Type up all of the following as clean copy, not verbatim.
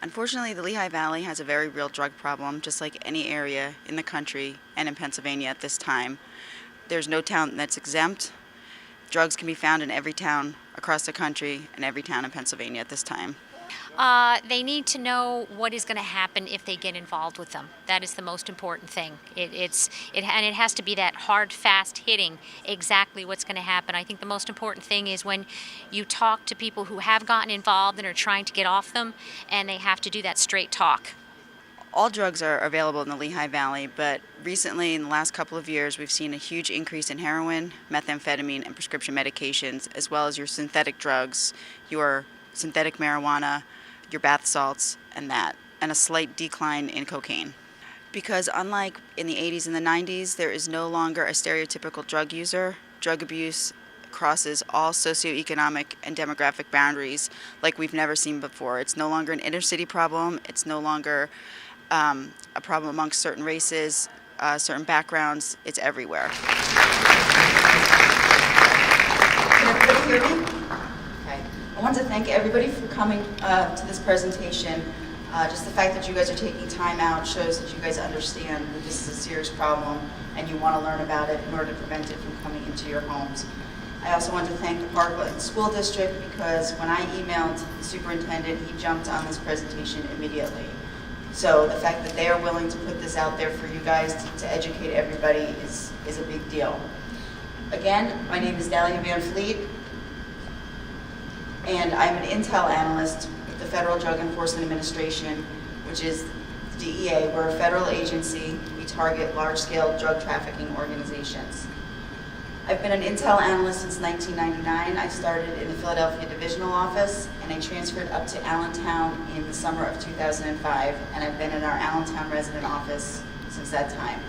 Unfortunately, the Lehigh Valley has a very real drug problem, just like any area in the country and in Pennsylvania at this time. There's no town that's exempt. Drugs can be found in every town across the country and every town in Pennsylvania at this time. They need to know what is going to happen if they get involved with them. That is the most important thing. And it has to be that hard, fast hitting exactly what's going to happen. I think the most important thing is when you talk to people who have gotten involved and are trying to get off them, and they have to do that straight talk. All drugs are available in the Lehigh Valley, but recently, in the last couple of years, we've seen a huge increase in heroin, methamphetamine, and prescription medications, as well as your synthetic drugs, your synthetic marijuana, your bath salts, and a slight decline in cocaine. Because unlike in the 80s and the 90s, there is no longer a stereotypical drug user. Drug abuse crosses all socioeconomic and demographic boundaries like we've never seen before. It's no longer an inner city problem. It's no longer a problem amongst certain races, certain backgrounds. It's everywhere. Can everybody hear me? Okay. I want to thank everybody for coming to this presentation. Just the fact that you guys are taking time out shows that you guys understand that this is a serious problem and you want to learn about it in order to prevent it from coming into your homes. I also want to thank the Parkland School District because when I emailed the superintendent, he jumped on this presentation immediately. So the fact that they are willing to put this out there for you guys to educate everybody is a big deal. Again, my name is Dahlia Van Fleet, and I'm an intel analyst with the Federal Drug Enforcement Administration, which is the DEA. We're a federal agency. We target large-scale drug trafficking organizations. I've been an intel analyst since 1999. I started in the Philadelphia Divisional Office, and I transferred up to Allentown in the summer of 2005, and I've been in our Allentown resident office since that time.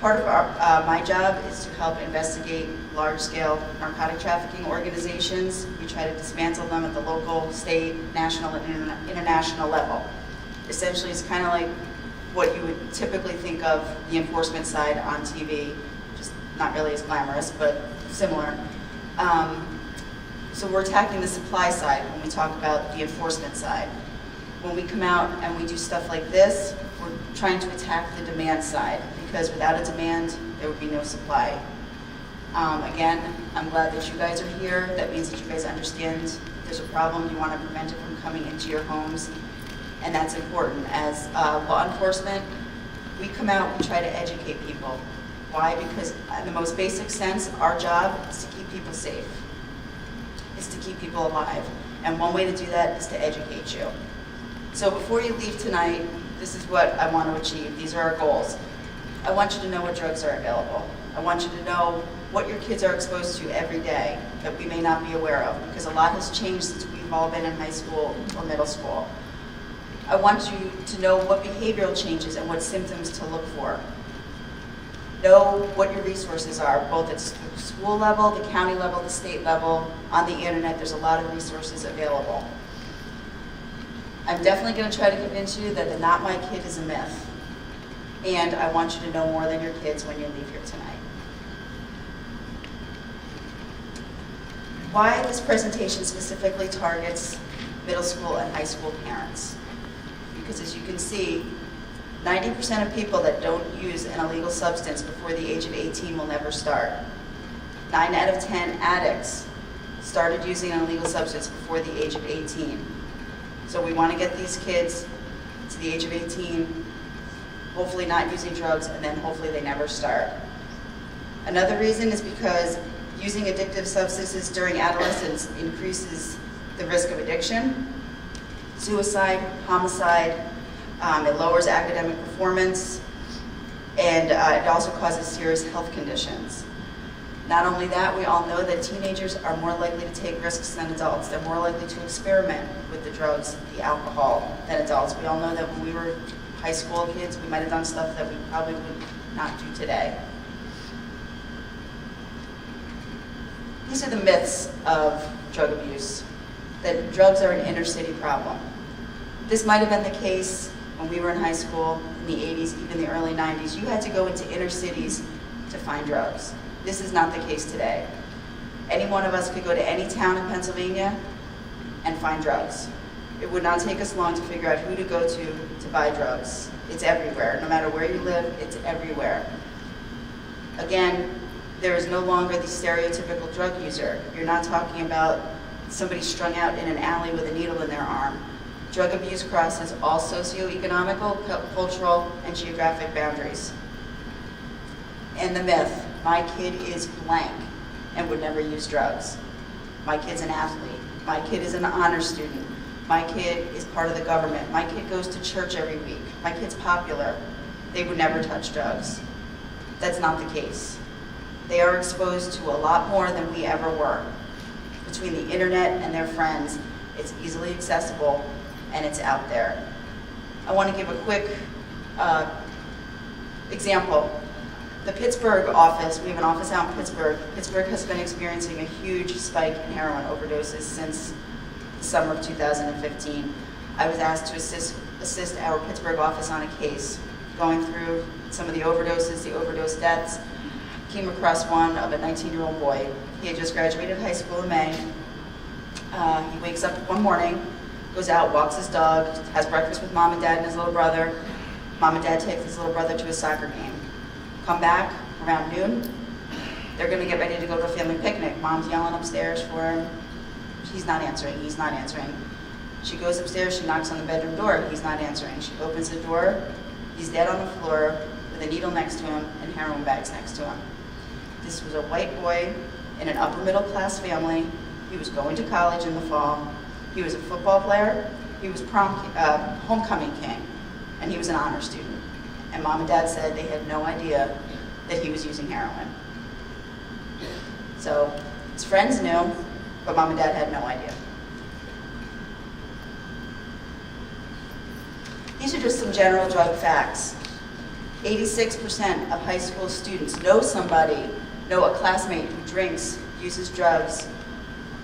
Part of my job is to help investigate large-scale narcotic trafficking organizations. We try to dismantle them at the local, state, national, and international level. Essentially, it's kind of like what you would typically think of the enforcement side on TV. Not really as glamorous, but similar. So we're attacking the supply side when we talk about the enforcement side. When we come out and we do stuff like this, we're trying to attack the demand side, because without a demand, there would be no supply. Again, I'm glad that you guys are here. That means that you guys understand if there's a problem, you want to prevent it from coming into your homes, and that's important. As law enforcement, we come out, we try to educate people. Why? Because in the most basic sense, our job is to keep people safe. It's to keep people alive. And one way to do that is to educate you. So before you leave tonight, this is what I want to achieve. These are our goals. I want you to know what drugs are available. I want you to know what your kids are exposed to every day that we may not be aware of, because a lot has changed since we've all been in high school or middle school. I want you to know what behavioral changes and what symptoms to look for. Know what your resources are, both at the school level, the county level, the state level, on the internet. There's a lot of resources available. I'm definitely going to try to convince you that the "not my kid" is a myth. And I want you to know more than your kids when you leave here tonight. Why this presentation specifically targets middle school and high school parents. Because as you can see, 90% of people that don't use an illegal substance before the age of 18 will never start. 9 out of 10 addicts started using an illegal substance before the age of 18. So we want to get these kids to the age of 18, hopefully not using drugs, and then hopefully they never start. Another reason is because using addictive substances during adolescence increases the risk of addiction, suicide, homicide. It lowers academic performance, and it also causes serious health conditions. Not only that, we all know that teenagers are more likely to take risks than adults. They're more likely to experiment with the drugs, the alcohol, than adults. We all know that when we were high school kids, we might have done stuff that we probably would not do today. These are the myths of drug abuse, that drugs are an inner city problem. This might have been the case when we were in high school in the 80s, even the early 90s. You had to go into inner cities to find drugs. This is not the case today. Any one of us could go to any town in Pennsylvania and find drugs. It would not take us long to figure out who to go to buy drugs. It's everywhere. No matter where you live, it's everywhere. Again, there is no longer the stereotypical drug user. You're not talking about somebody strung out in an alley with a needle in their arm. Drug abuse crosses all socioeconomical, cultural, and geographic boundaries. And the myth, my kid is blank and would never use drugs. My kid's an athlete. My kid is an honor student. My kid is part of the government. My kid goes to church every week. My kid's popular. They would never touch drugs. That's not the case. They are exposed to a lot more than we ever were. Between the internet and their friends, it's easily accessible and it's out there. I want to give a quick example. The Pittsburgh office, we have an office out in Pittsburgh. Pittsburgh has been experiencing a huge spike in heroin overdoses since the summer of 2015. I was asked to assist our Pittsburgh office on a case, going through some of the overdoses, the overdose deaths. Came across one of a 19-year-old boy. He had just graduated high school in May. He wakes up one morning, goes out, walks his dog, has breakfast with mom and dad and his little brother. Mom and dad take his little brother to a soccer game. Come back around noon. They're going to get ready to go to a family picnic. Mom's yelling upstairs for him. He's not answering. He's not answering. She goes upstairs. She knocks on the bedroom door. He's not answering. She opens the door. He's dead on the floor with a needle next to him and heroin bags next to him. This was a white boy in an upper middle class family. He was going to college in the fall. He was a football player. He was homecoming king, and he was an honor student. And mom and dad said they had no idea that he was using heroin. So his friends knew, but mom and dad had no idea. These are just some general drug facts. 86% of high school students know somebody, know a classmate who drinks, uses drugs,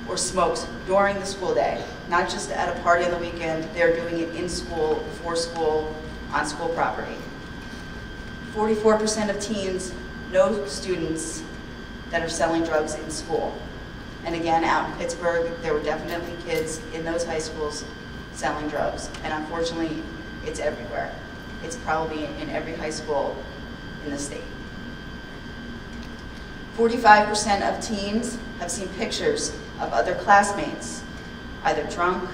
or smokes during the school day. Not just at a party on the weekend, they're doing it in school, before school, on school property. 44% of teens know students that are selling drugs in school. And again, out in Pittsburgh, there were definitely kids in those high schools selling drugs. And unfortunately, it's everywhere. It's probably in every high school in the state. 45% of teens have seen pictures of other classmates, either drunk,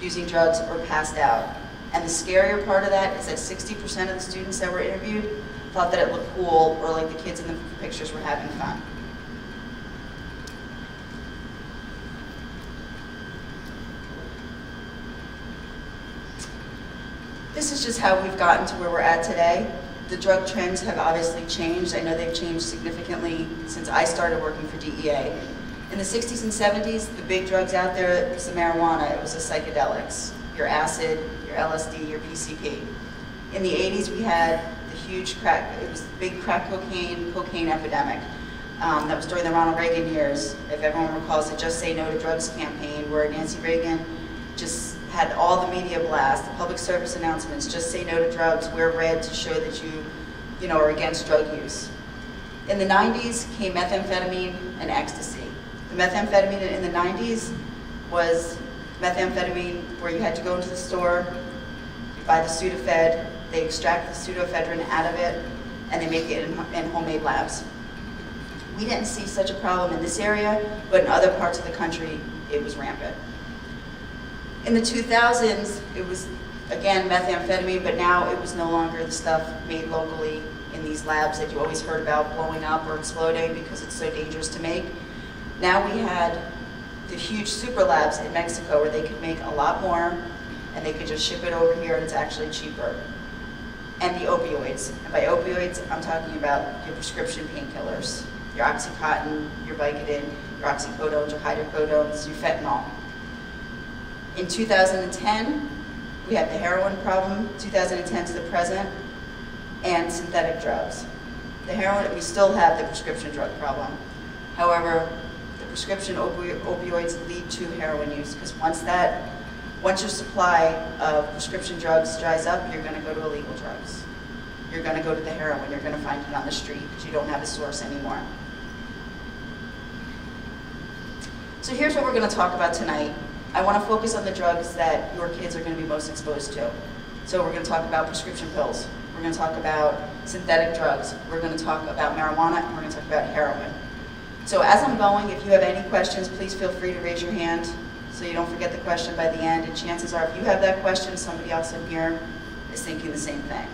using drugs, or passed out. And the scarier part of that is that 60% of the students that were interviewed thought that it looked cool, or like the kids in the pictures were having fun. This is just how we've gotten to where we're at today. The drug trends have obviously changed. I know they've changed significantly since I started working for DEA. In the 60s and 70s, the big drugs out there was the marijuana, it was the psychedelics, your acid, your LSD, your PCP. In the 80s, we had the huge crack, it was the big crack cocaine epidemic. That was during the Ronald Reagan years. If everyone recalls the Just Say No to Drugs campaign, where Nancy Reagan just had all the media blast, the public service announcements, just say no to drugs, wear red to show that you are against drug use. In the 90s came methamphetamine and ecstasy. The methamphetamine in the 90s was methamphetamine where you had to go into the store, you buy the Sudafed, they extract the pseudoephedrine out of it, and they make it in homemade labs. We didn't see such a problem in this area, but in other parts of the country, it was rampant. In the 2000s, it was, again, methamphetamine, but now it was no longer the stuff made locally in these labs that you always heard about blowing up or exploding because it's so dangerous to make. Now we had the huge super labs in Mexico where they could make a lot more and they could just ship it over here and it's actually cheaper. And the opioids. And by opioids, I'm talking about your prescription painkillers, your Oxycontin, your Vicodin, your oxycodones, your hydrocodones, your fentanyl. In 2010, we had the heroin problem, 2010 to the present, and synthetic drugs. The heroin, we still have the prescription drug problem. However, the prescription opioids lead to heroin use, because once your supply of prescription drugs dries up, you're gonna go to illegal drugs. You're gonna go to the heroin, you're gonna find it on the street, because you don't have a source anymore. So here's what we're gonna talk about tonight. I want to focus on the drugs that your kids are going to be most exposed to. So we're going to talk about prescription pills. We're going to talk about synthetic drugs. We're going to talk about marijuana, and we're going to talk about heroin. So as I'm going, if you have any questions, please feel free to raise your hand so you don't forget the question by the end. And chances are, if you have that question, somebody else in here is thinking the same thing.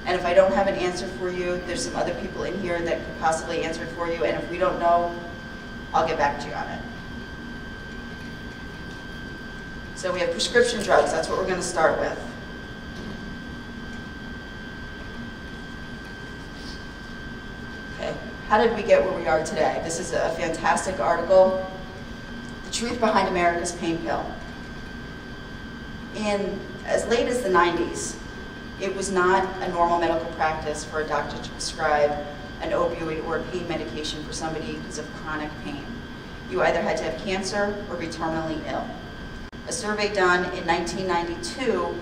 And if I don't have an answer for you, there's some other people in here that could possibly answer it for you. And if we don't know, I'll get back to you on it. So we have prescription drugs. That's what we're going to start with. Okay. How did we get where we are today? This is a fantastic article, The Truth Behind America's Pain Pill. In as late as the 90s, it was not a normal medical practice for a doctor to prescribe an opioid or a pain medication for somebody because of chronic pain. You either had to have cancer or be terminally ill. A survey done in 1992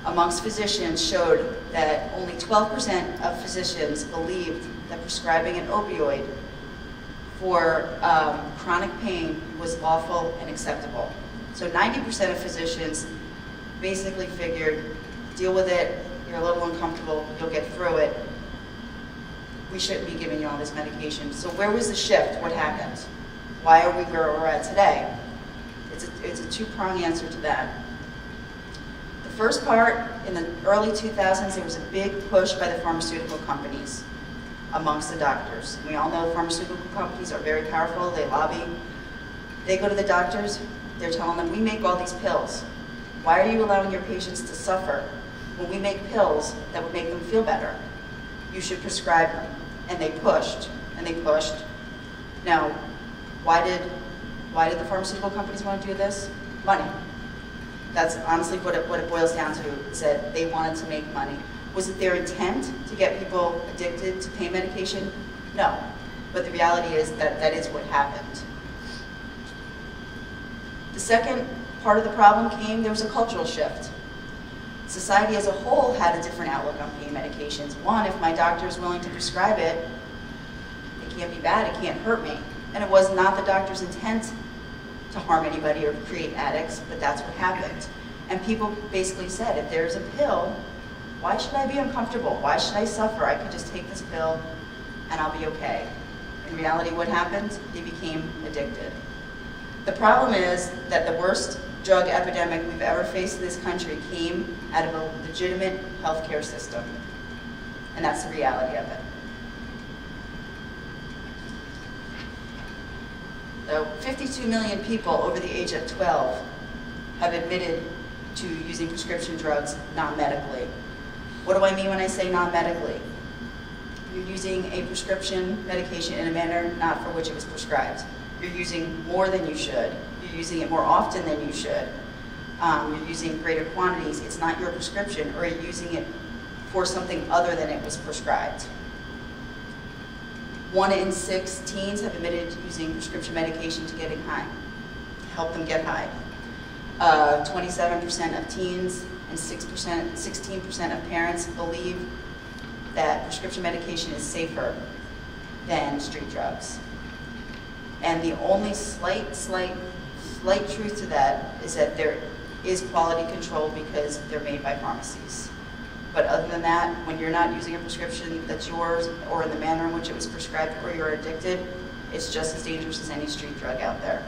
amongst physicians showed that only 12% of physicians believed that prescribing an opioid for chronic pain was lawful and acceptable. So 90% of physicians basically figured, deal with it, you're a little uncomfortable, you'll get through it. We shouldn't be giving you all this medication. So where was the shift? What happened? Why are we where we're at today? It's a two-pronged answer to that. The first part, in the early 2000s, there was a big push by the pharmaceutical companies amongst the doctors. We all know pharmaceutical companies are very powerful, they lobby. They go to the doctors, they're telling them, we make all these pills. Why are you allowing your patients to suffer when we make pills that would make them feel better? You should prescribe them. And they pushed, and they pushed. Now, why did the pharmaceutical companies want to do this? Money. That's honestly what it boils down to, is that they wanted to make money. Was it their intent to get people addicted to pain medication? No. But the reality is that that is what happened. The second part of the problem came, there was a cultural shift. Society as a whole had a different outlook on pain medications. One, if my doctor is willing to prescribe it, it can't be bad, it can't hurt me. And it was not the doctor's intent to harm anybody or create addicts, but that's what happened. And people basically said, if there's a pill, why should I be uncomfortable? Why should I suffer? I could just take this pill and I'll be okay. In reality, what happened? They became addicted. The problem is that the worst drug epidemic we've ever faced in this country came out of a legitimate healthcare system. And that's the reality of it. So 52 million people over the age of 12 have admitted to using prescription drugs non-medically. What do I mean when I say non-medically? You're using a prescription medication in a manner not for which it was prescribed. You're using more than you should. You're using it more often than you should. You're using greater quantities. It's not your prescription, or you're using it for something other than it was prescribed. 1 in 6 teens have admitted to using prescription medication to getting high, to help them get high. 27% of teens and 16% of parents believe that prescription medication is safer than street drugs. And the only slight truth to that is that there is quality control because they're made by pharmacies. But other than that, when you're not using a prescription that's yours or in the manner in which it was prescribed or you're addicted, it's just as dangerous as any street drug out there.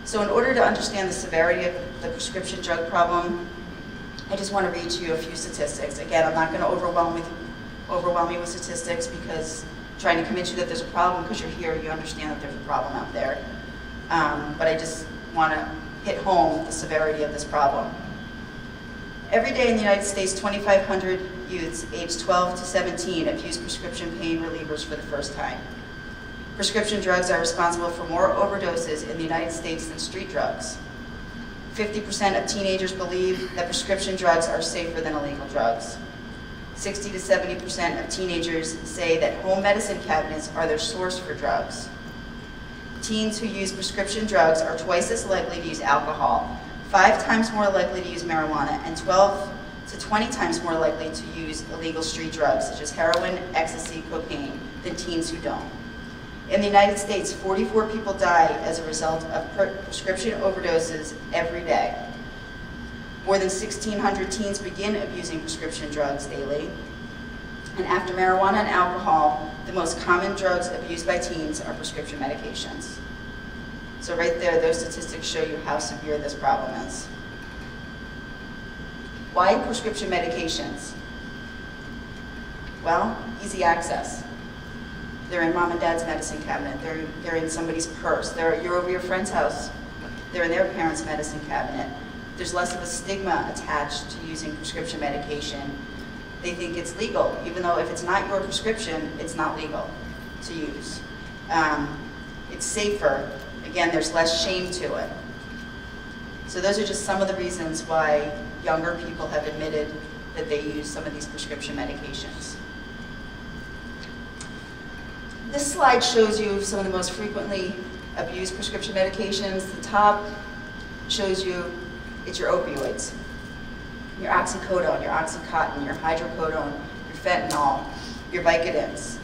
So in order to understand the severity of the prescription drug problem, I just want to read to you a few statistics. Again, I'm not going to overwhelm you with statistics because I'm trying to convince you that there's a problem because you're here, you understand that there's a problem out there. But I just want to hit home the severity of this problem. Every day in the United States, 2,500 youths aged 12 to 17 have used prescription pain relievers for the first time. Prescription drugs are responsible for more overdoses in the United States than street drugs. 50% of teenagers believe that prescription drugs are safer than illegal drugs. 60 to 70% of teenagers say that home medicine cabinets are their source for drugs. Teens who use prescription drugs are twice as likely to use alcohol, 5 times more likely to use marijuana, and 12 to 20 times more likely to use illegal street drugs such as heroin, ecstasy, cocaine than teens who don't. In the United States, 44 people die as a result of prescription overdoses every day. More than 1,600 teens begin abusing prescription drugs daily. And after marijuana and alcohol, the most common drugs abused by teens are prescription medications. So right there, those statistics show you how severe this problem is. Why prescription medications? Well, easy access. They're in mom and dad's medicine cabinet. They're in somebody's purse. You're over your friend's house. They're in their parents' medicine cabinet. There's less of a stigma attached to using prescription medication. They think it's legal, even though if it's not your prescription, it's not legal to use. It's safer. Again, there's less shame to it. So those are just some of the reasons why younger people have admitted that they use some of these prescription medications. This slide shows you some of the most frequently abused prescription medications. The top shows you it's your opioids. Your oxycodone, your oxycontin, your hydrocodone, your fentanyl, your Vicodins.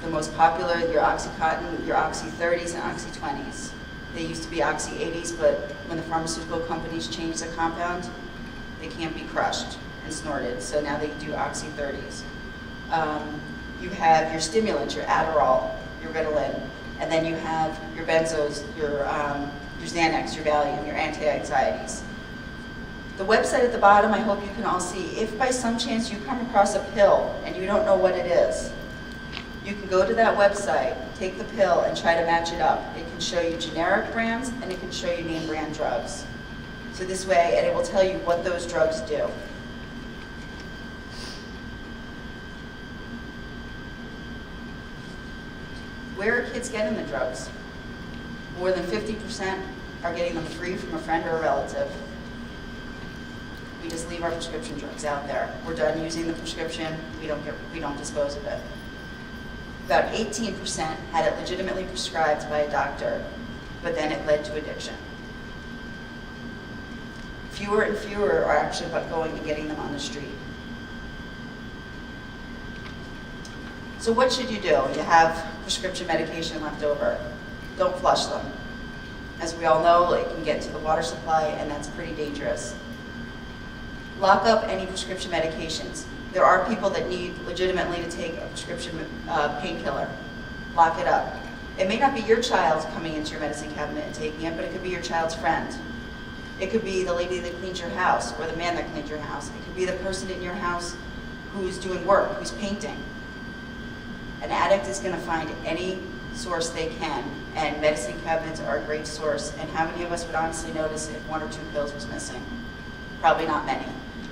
The most popular, your oxycontin, your oxy 30s and oxy 20s. They used to be oxy 80s, but when the pharmaceutical companies changed the compound, they can't be crushed and snorted, so now they do oxy 30s. You have your stimulants, your Adderall, your Ritalin, and then you have your benzos, your Xanax, your Valium, your anti-anxieties. The website at the bottom, I hope you can all see. If by some chance you come across a pill and you don't know what it is, you can go to that website, take the pill, and try to match it up. It can show you generic brands, and it can show you name brand drugs. So this way, and it will tell you what those drugs do. Where are kids getting the drugs? More than 50% are getting them free from a friend or a relative. We just leave our prescription drugs out there. We're done using the prescription, we don't dispose of it. About 18% had it legitimately prescribed by a doctor, but then it led to addiction. Fewer and fewer are actually going and getting them on the street. So what should you do? You have prescription medication left over. Don't flush them. As we all know, it can get to the water supply, and that's pretty dangerous. Lock up any prescription medications. There are people that need legitimately to take a prescription painkiller. Lock it up. It may not be your child coming into your medicine cabinet and taking it, but it could be your child's friend. It could be the lady that cleans your house or the man that cleans your house. It could be the person in your house who's doing work, who's painting. An addict is going to find any source they can, and medicine cabinets are a great source. And how many of us would honestly notice if 1 or 2 pills was missing? Probably not many.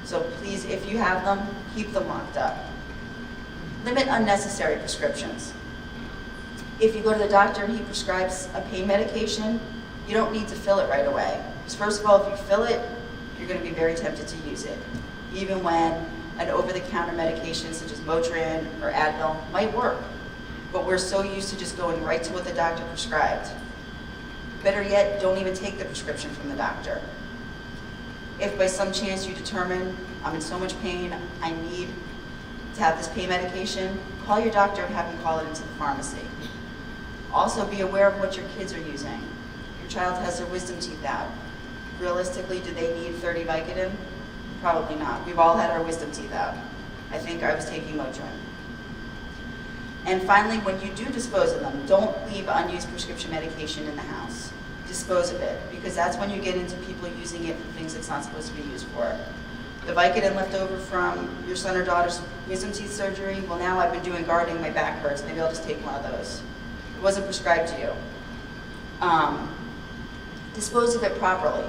So please, if you have them, keep them locked up. Limit unnecessary prescriptions. If you go to the doctor and he prescribes a pain medication, you don't need to fill it right away. Because first of all, if you fill it, you're going to be very tempted to use it. Even when an over-the-counter medication such as Motrin or Advil might work. But we're so used to just going right to what the doctor prescribed. Better yet, don't even take the prescription from the doctor. If by some chance you determine, I'm in so much pain, I need to have this pain medication, call your doctor and have him call it into the pharmacy. Also be aware of what your kids are using. Your child has their wisdom teeth out. Realistically, do they need 30 Vicodin? Probably not. We've all had our wisdom teeth out. I think I was taking Motrin. And finally, when you do dispose of them, don't leave unused prescription medication in the house. Dispose of it, because that's when you get into people using it for things it's not supposed to be used for. The Vicodin left over from your son or daughter's wisdom teeth surgery, well now I've been doing gardening, my back hurts, maybe I'll just take one of those. It wasn't prescribed to you. Dispose of it properly.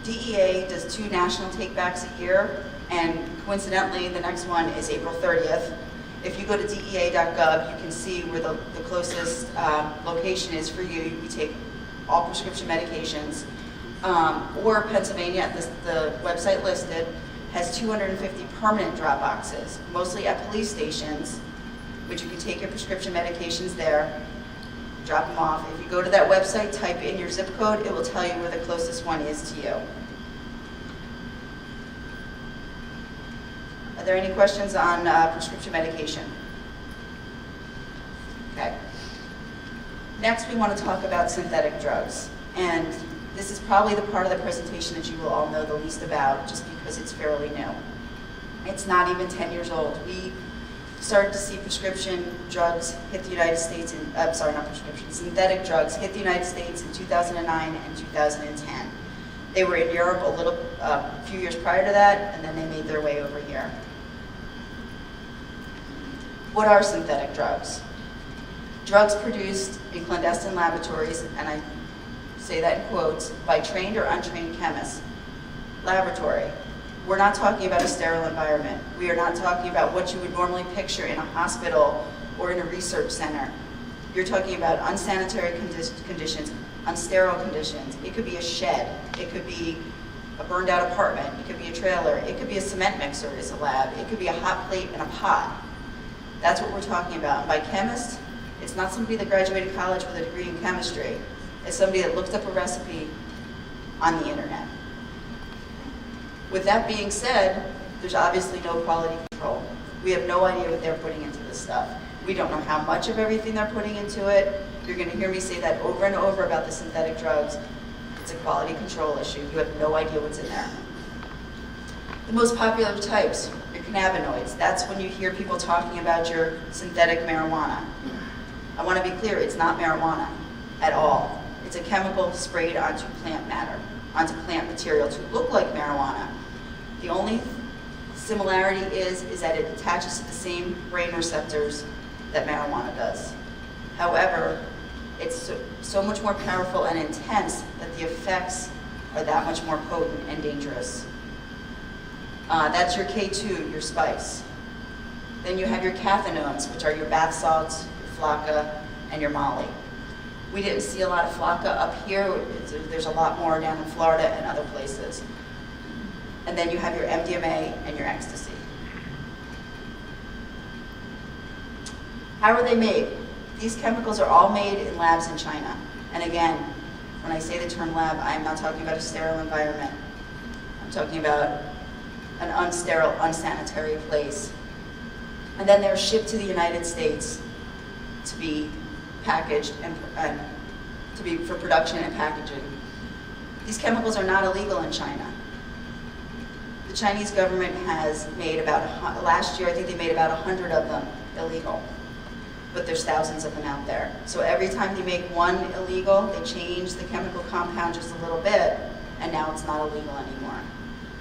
DEA does 2 national takebacks a year, and coincidentally the next one is April 30th. If you go to dea.gov, you can see where the closest location is for you. You take all prescription medications. Or Pennsylvania, the website listed, has 250 permanent drop boxes, mostly at police stations, which you can take your prescription medications there, drop them off. If you go to that website, type in your zip code, it will tell you where the closest one is to you. Are there any questions on prescription medication? Okay. Next, we want to talk about synthetic drugs. And this is probably the part of the presentation that you will all know the least about, just because it's fairly new. It's not even 10 years old. We started to see prescription drugs hit the United States, synthetic drugs hit the United States in 2009 and 2010. They were in Europe a few years prior to that, and then they made their way over here. What are synthetic drugs? Drugs produced in clandestine laboratories, and I say that in quotes, by trained or untrained chemists. Laboratory. We're not talking about a sterile environment. We are not talking about what you would normally picture in a hospital or in a research center. You're talking about unsanitary conditions, unsterile conditions. It could be a shed. It could be a burned out apartment. It could be a trailer. It could be a cement mixer as a lab. It could be a hot plate and a pot. That's what we're talking about. And by chemist, it's not somebody that graduated college with a degree in chemistry. It's somebody that looked up a recipe on the internet. With that being said, there's obviously no quality control. We have no idea what they're putting into this stuff. We don't know how much of everything they're putting into it. You're going to hear me say that over and over about the synthetic drugs. It's a quality control issue. You have no idea what's in there. The most popular types, your cannabinoids. That's when you hear people talking about your synthetic marijuana. I want to be clear, it's not marijuana at all. It's a chemical sprayed onto plant matter, onto plant material to look like marijuana. The only similarity is that it attaches to the same brain receptors that marijuana does. However, it's so much more powerful and intense that the effects are that much more potent and dangerous. That's your K2, your spice. Then you have your cathinones, which are your bath salts, your flocka, and your molly. We didn't see a lot of flocka up here. There's a lot more down in Florida and other places. And then you have your MDMA and your ecstasy. How are they made? These chemicals are all made in labs in China. And again, when I say the term lab, I am not talking about a sterile environment. I'm talking about an unsterile, unsanitary place. And then they're shipped to the United States to be packaged and for production and packaging. These chemicals are not illegal in China. The Chinese government has made last year I think they made about 100 of them illegal, but there's thousands of them out there. So every time they make one illegal, they change the chemical compound just a little bit, and now it's not illegal anymore.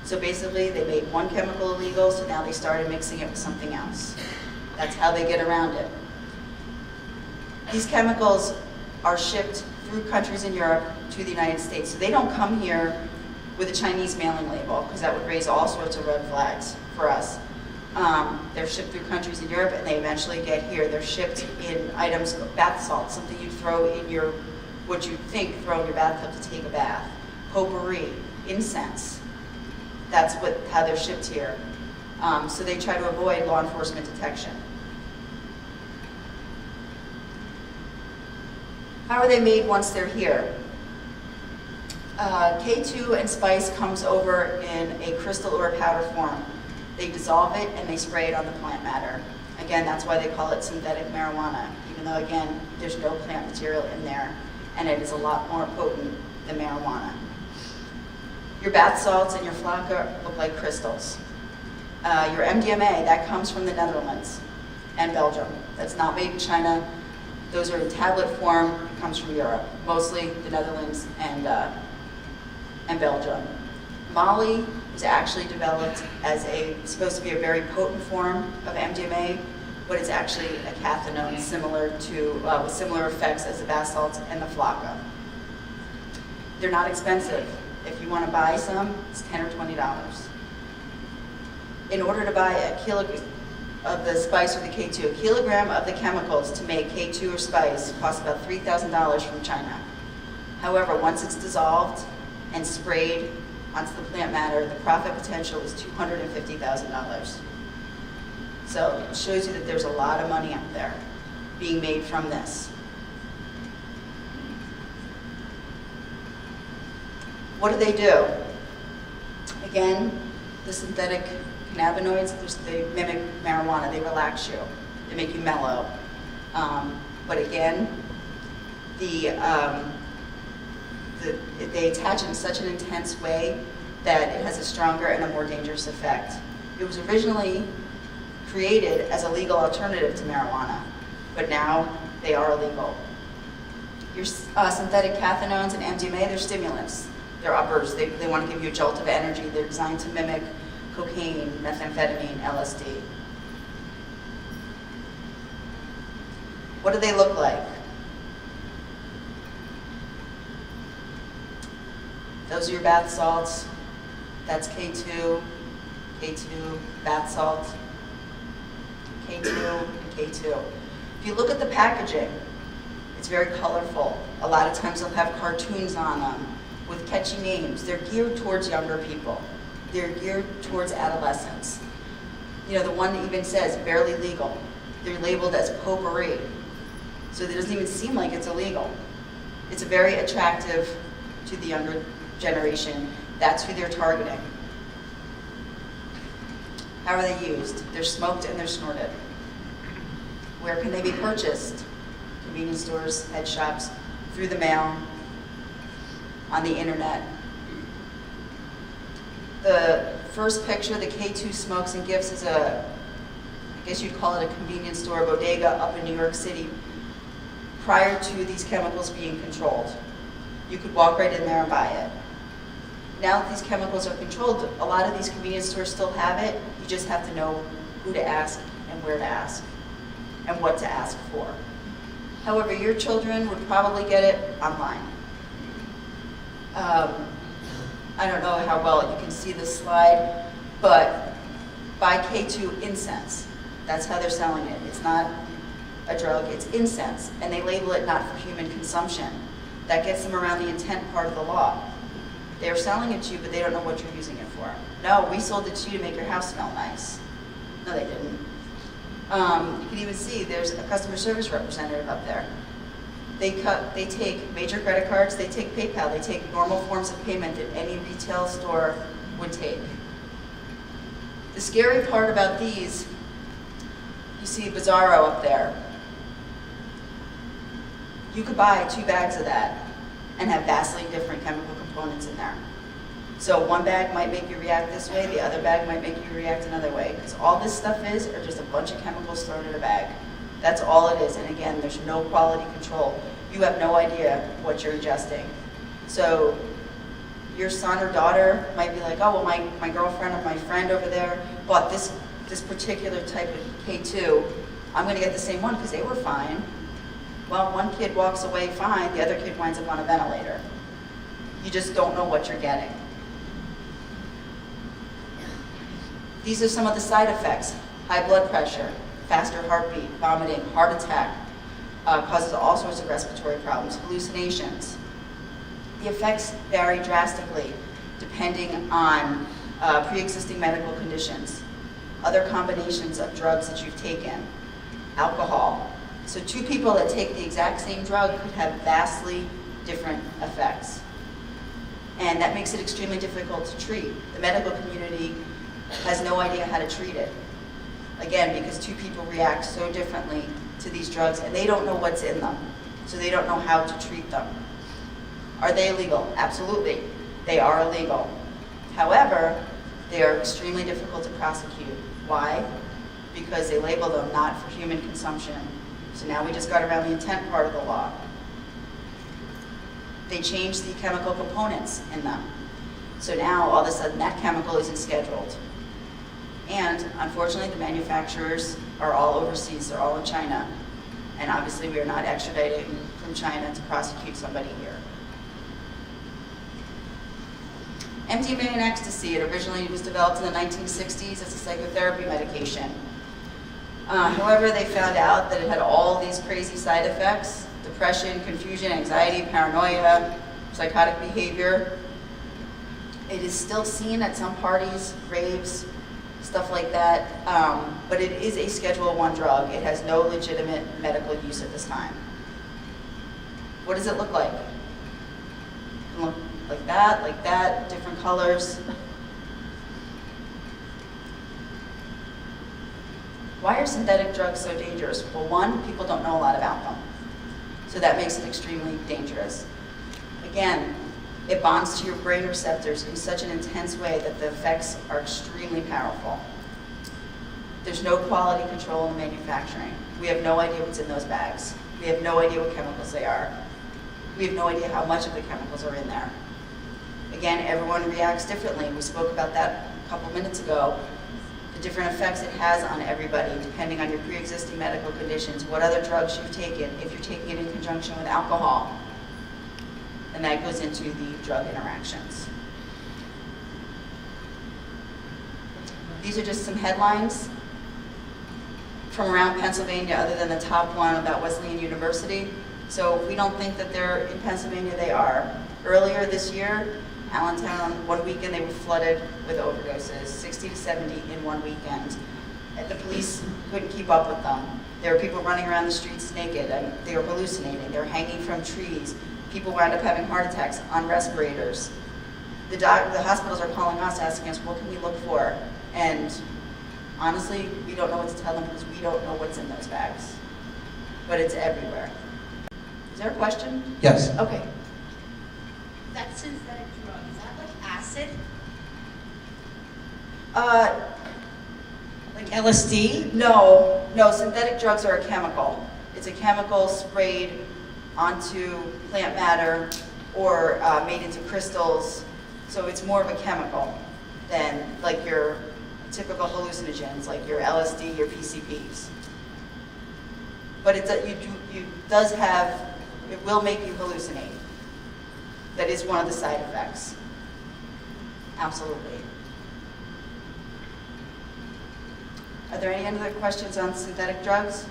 So basically they made one chemical illegal, so now they started mixing it with something else. That's how they get around it. These chemicals are shipped through countries in Europe to the United States. So they don't come here with a Chinese mailing label, because that would raise all sorts of red flags for us. They're shipped through countries in Europe, and they eventually get here. They're shipped in items, bath salts, something you throw in what you think throw in your bathtub to take a bath. Potpourri, incense. That's how they're shipped here. So they try to avoid law enforcement detection. How are they made once they're here? K2 and spice comes over in a crystal or a powder form. They dissolve it and they spray it on the plant matter. Again, that's why they call it synthetic marijuana, even though, again, there's no plant material in there, and it is a lot more potent than marijuana. Your bath salts and your flocka look like crystals. Your MDMA, that comes from the Netherlands and Belgium. That's not made in China. Those are in tablet form, it comes from Europe, mostly the Netherlands and Belgium. Molly was actually developed as supposed to be a very potent form of MDMA, but it's actually a cathinone with similar effects as the bath salts and the flocka. They're not expensive. If you want to buy some, it's $10 or $20. In order to buy a kilogram of the spice or the K2, a kilogram of the chemicals to make K2 or spice costs about $3,000 from China. However, once it's dissolved and sprayed onto the plant matter, the profit potential is $250,000. So it shows you that there's a lot of money out there being made from this. What do? Again, the synthetic cannabinoids, they mimic marijuana. They relax you. They make you mellow. But again, they attach in such an intense way that it has a stronger and a more dangerous effect. It was originally created as a legal alternative to marijuana, but now they are illegal. Your synthetic cathinones and MDMA, they're stimulants. They're uppers. They want to give you a jolt of energy. They're designed to mimic cocaine, methamphetamine, LSD. What do they look like? Those are your bath salts. That's K2, bath salt, K2, and K2. If you look at the packaging, it's very colorful. A lot of times they'll have cartoons on them with catchy names. They're geared towards younger people. They're geared towards adolescents. You know, the one that even says barely legal. They're labeled as potpourri. So it doesn't even seem like it's illegal. It's very attractive to the younger generation. That's who they're targeting. How are they used? They're smoked and they're snorted. Where can they be purchased? Convenience stores, head shops, through the mail, on the internet. The first picture, the K2 Smokes and Gifts, is I guess you'd call it a convenience store, bodega up in New York City, prior to these chemicals being controlled. You could walk right in there and buy it. Now that these chemicals are controlled, a lot of these convenience stores still have it. You just have to know who to ask and where to ask and what to ask for. However, your children would probably get it online. I don't know how well you can see this slide, but buy K2 incense. That's how they're selling it. It's not a drug, it's incense, and they label it not for human consumption. That gets them around the intent part of the law. They're selling it to you, but they don't know what you're using it for. No, we sold it to you to make your house smell nice. No, they didn't. You can even see there's a customer service representative up there. They take major credit cards, they take PayPal, they take normal forms of payment that any retail store would take. The scary part about these, you see Bizarro up there. You could buy 2 bags of that and have vastly different chemical components in there. So one bag might make you react this way, the other bag might make you react another way, because all this stuff are just a bunch of chemicals thrown in a bag. That's all it is, and again, there's no quality control. You have no idea what you're ingesting. So your son or daughter might be like, oh, well, my girlfriend or my friend over there bought this particular type of K2. I'm gonna get the same one because they were fine. Well, one kid walks away fine, the other kid winds up on a ventilator. You just don't know what you're getting. These are some of the side effects: high blood pressure, faster heartbeat, vomiting, heart attack, causes all sorts of respiratory problems, hallucinations. The effects vary drastically depending on pre-existing medical conditions, other combinations of drugs that you've taken, alcohol. So 2 people that take the exact same drug could have vastly different effects. And that makes it extremely difficult to treat. The medical community has no idea how to treat it. Again, because 2 people react so differently to these drugs and they don't know what's in them. So they don't know how to treat them. Are they illegal? Absolutely. They are illegal. However, they are extremely difficult to prosecute. Why? Because they label them not for human consumption. So now we just got around the intent part of the law. They changed the chemical components in them. So now all of a sudden that chemical isn't scheduled. And unfortunately the manufacturers are all overseas, they're all in China. And obviously we are not extraditing from China to prosecute somebody here. MDMA and ecstasy, it originally was developed in the 1960s as a psychotherapy medication. However, they found out that it had all these crazy side effects: depression, confusion, anxiety, paranoia, psychotic behavior. It is still seen at some parties, raves, stuff like that, but it is a Schedule I drug. It has no legitimate medical use at this time. What does it look like? It can look like that, different colors. Why are synthetic drugs so dangerous? Well, one, people don't know a lot about them. So that makes it extremely dangerous. Again, it bonds to your brain receptors in such an intense way that the effects are extremely powerful. There's no quality control in the manufacturing. We have no idea what's in those bags. We have no idea what chemicals they are. We have no idea how much of the chemicals are in there. Again, everyone reacts differently. We spoke about that a couple minutes ago. The different effects it has on everybody, depending on your pre-existing medical conditions, what other drugs you've taken, if you're taking it in conjunction with alcohol. And that goes into the drug interactions. These are just some headlines from around Pennsylvania, other than the top one about Wesleyan University. So if we don't think that they're in Pennsylvania, they are. Earlier this year, Allentown, one weekend they were flooded with overdoses, 60 to 70 in one weekend. And the police couldn't keep up with them. There were people running around the streets naked, and they were hallucinating. They were hanging from trees. People wound up having heart attacks on respirators. The hospitals are calling us, asking us, what can we look for? And honestly, we don't know what to tell them because we don't know what's in those bags. But it's everywhere. Is there a question? Yes. Okay. That synthetic drug, is that like acid? Like LSD? No, synthetic drugs are a chemical. It's a chemical sprayed onto plant matter or made into crystals. So it's more of a chemical than like your typical hallucinogens, like your LSD, your PCPs. But it will make you hallucinate. That is one of the side effects. Absolutely. Are there any other questions on synthetic drugs?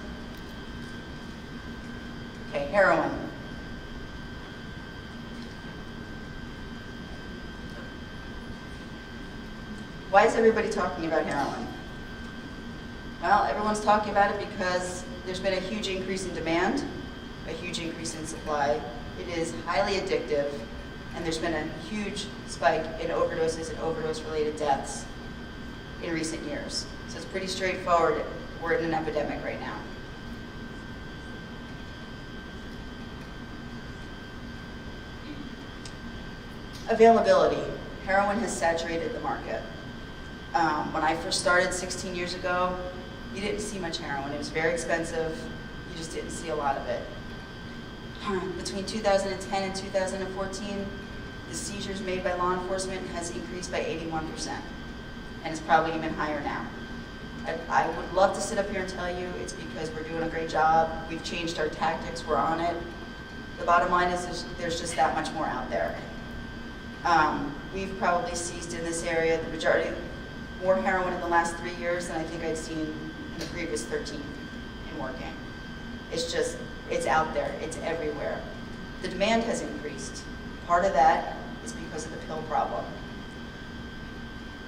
Okay, heroin. Why is everybody talking about heroin? Well, everyone's talking about it because there's been a huge increase in demand, a huge increase in supply. It is highly addictive, and there's been a huge spike in overdoses and overdose-related deaths in recent years. So it's pretty straightforward. We're in an epidemic right now. Availability. Heroin has saturated the market. When I first started 16 years ago, you didn't see much heroin. It was very expensive. You just didn't see a lot of it. Between 2010 and 2014, the seizures made by law enforcement has increased by 81%, and it's probably even higher now. I would love to sit up here and tell you it's because we're doing a great job, we've changed our tactics, we're on it. The bottom line is there's just that much more out there. We've probably seized in this area the majority, more heroin in the last 3 years than I think I'd seen in the previous 13 in working. It's out there, it's everywhere. The demand has increased. Part of that is because of the pill problem.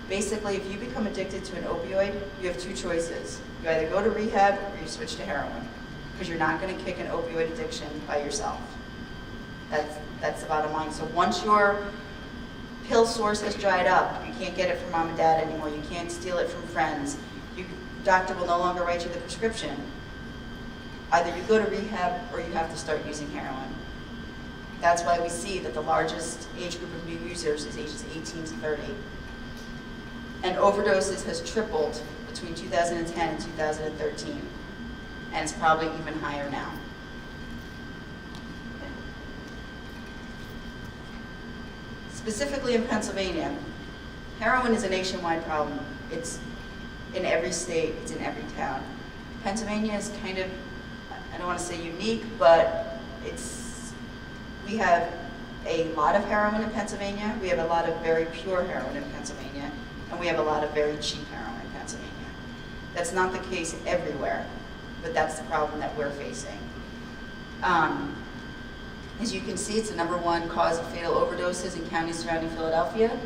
Basically, if you become addicted to an opioid, you have two choices. You either go to rehab or you switch to heroin, because you're not going to kick an opioid addiction by yourself. That's the bottom line. So once your pill source has dried up, you can't get it from mom and dad anymore, you can't steal it from friends, your doctor will no longer write you the prescription. Either you go to rehab or you have to start using heroin. That's why we see that the largest age group of new users is ages 18 to 30. And overdoses has tripled between 2010 and 2013. And it's probably even higher now. Specifically in Pennsylvania, heroin is a nationwide problem. It's in every state, it's in every town. Pennsylvania is kind of, I don't want to say unique, but we have a lot of heroin in Pennsylvania, we have a lot of very pure heroin in Pennsylvania, and we have a lot of very cheap heroin in Pennsylvania. That's not the case everywhere, but that's the problem that we're facing. As you can see, it's the #1 cause of fatal overdoses in counties surrounding Philadelphia.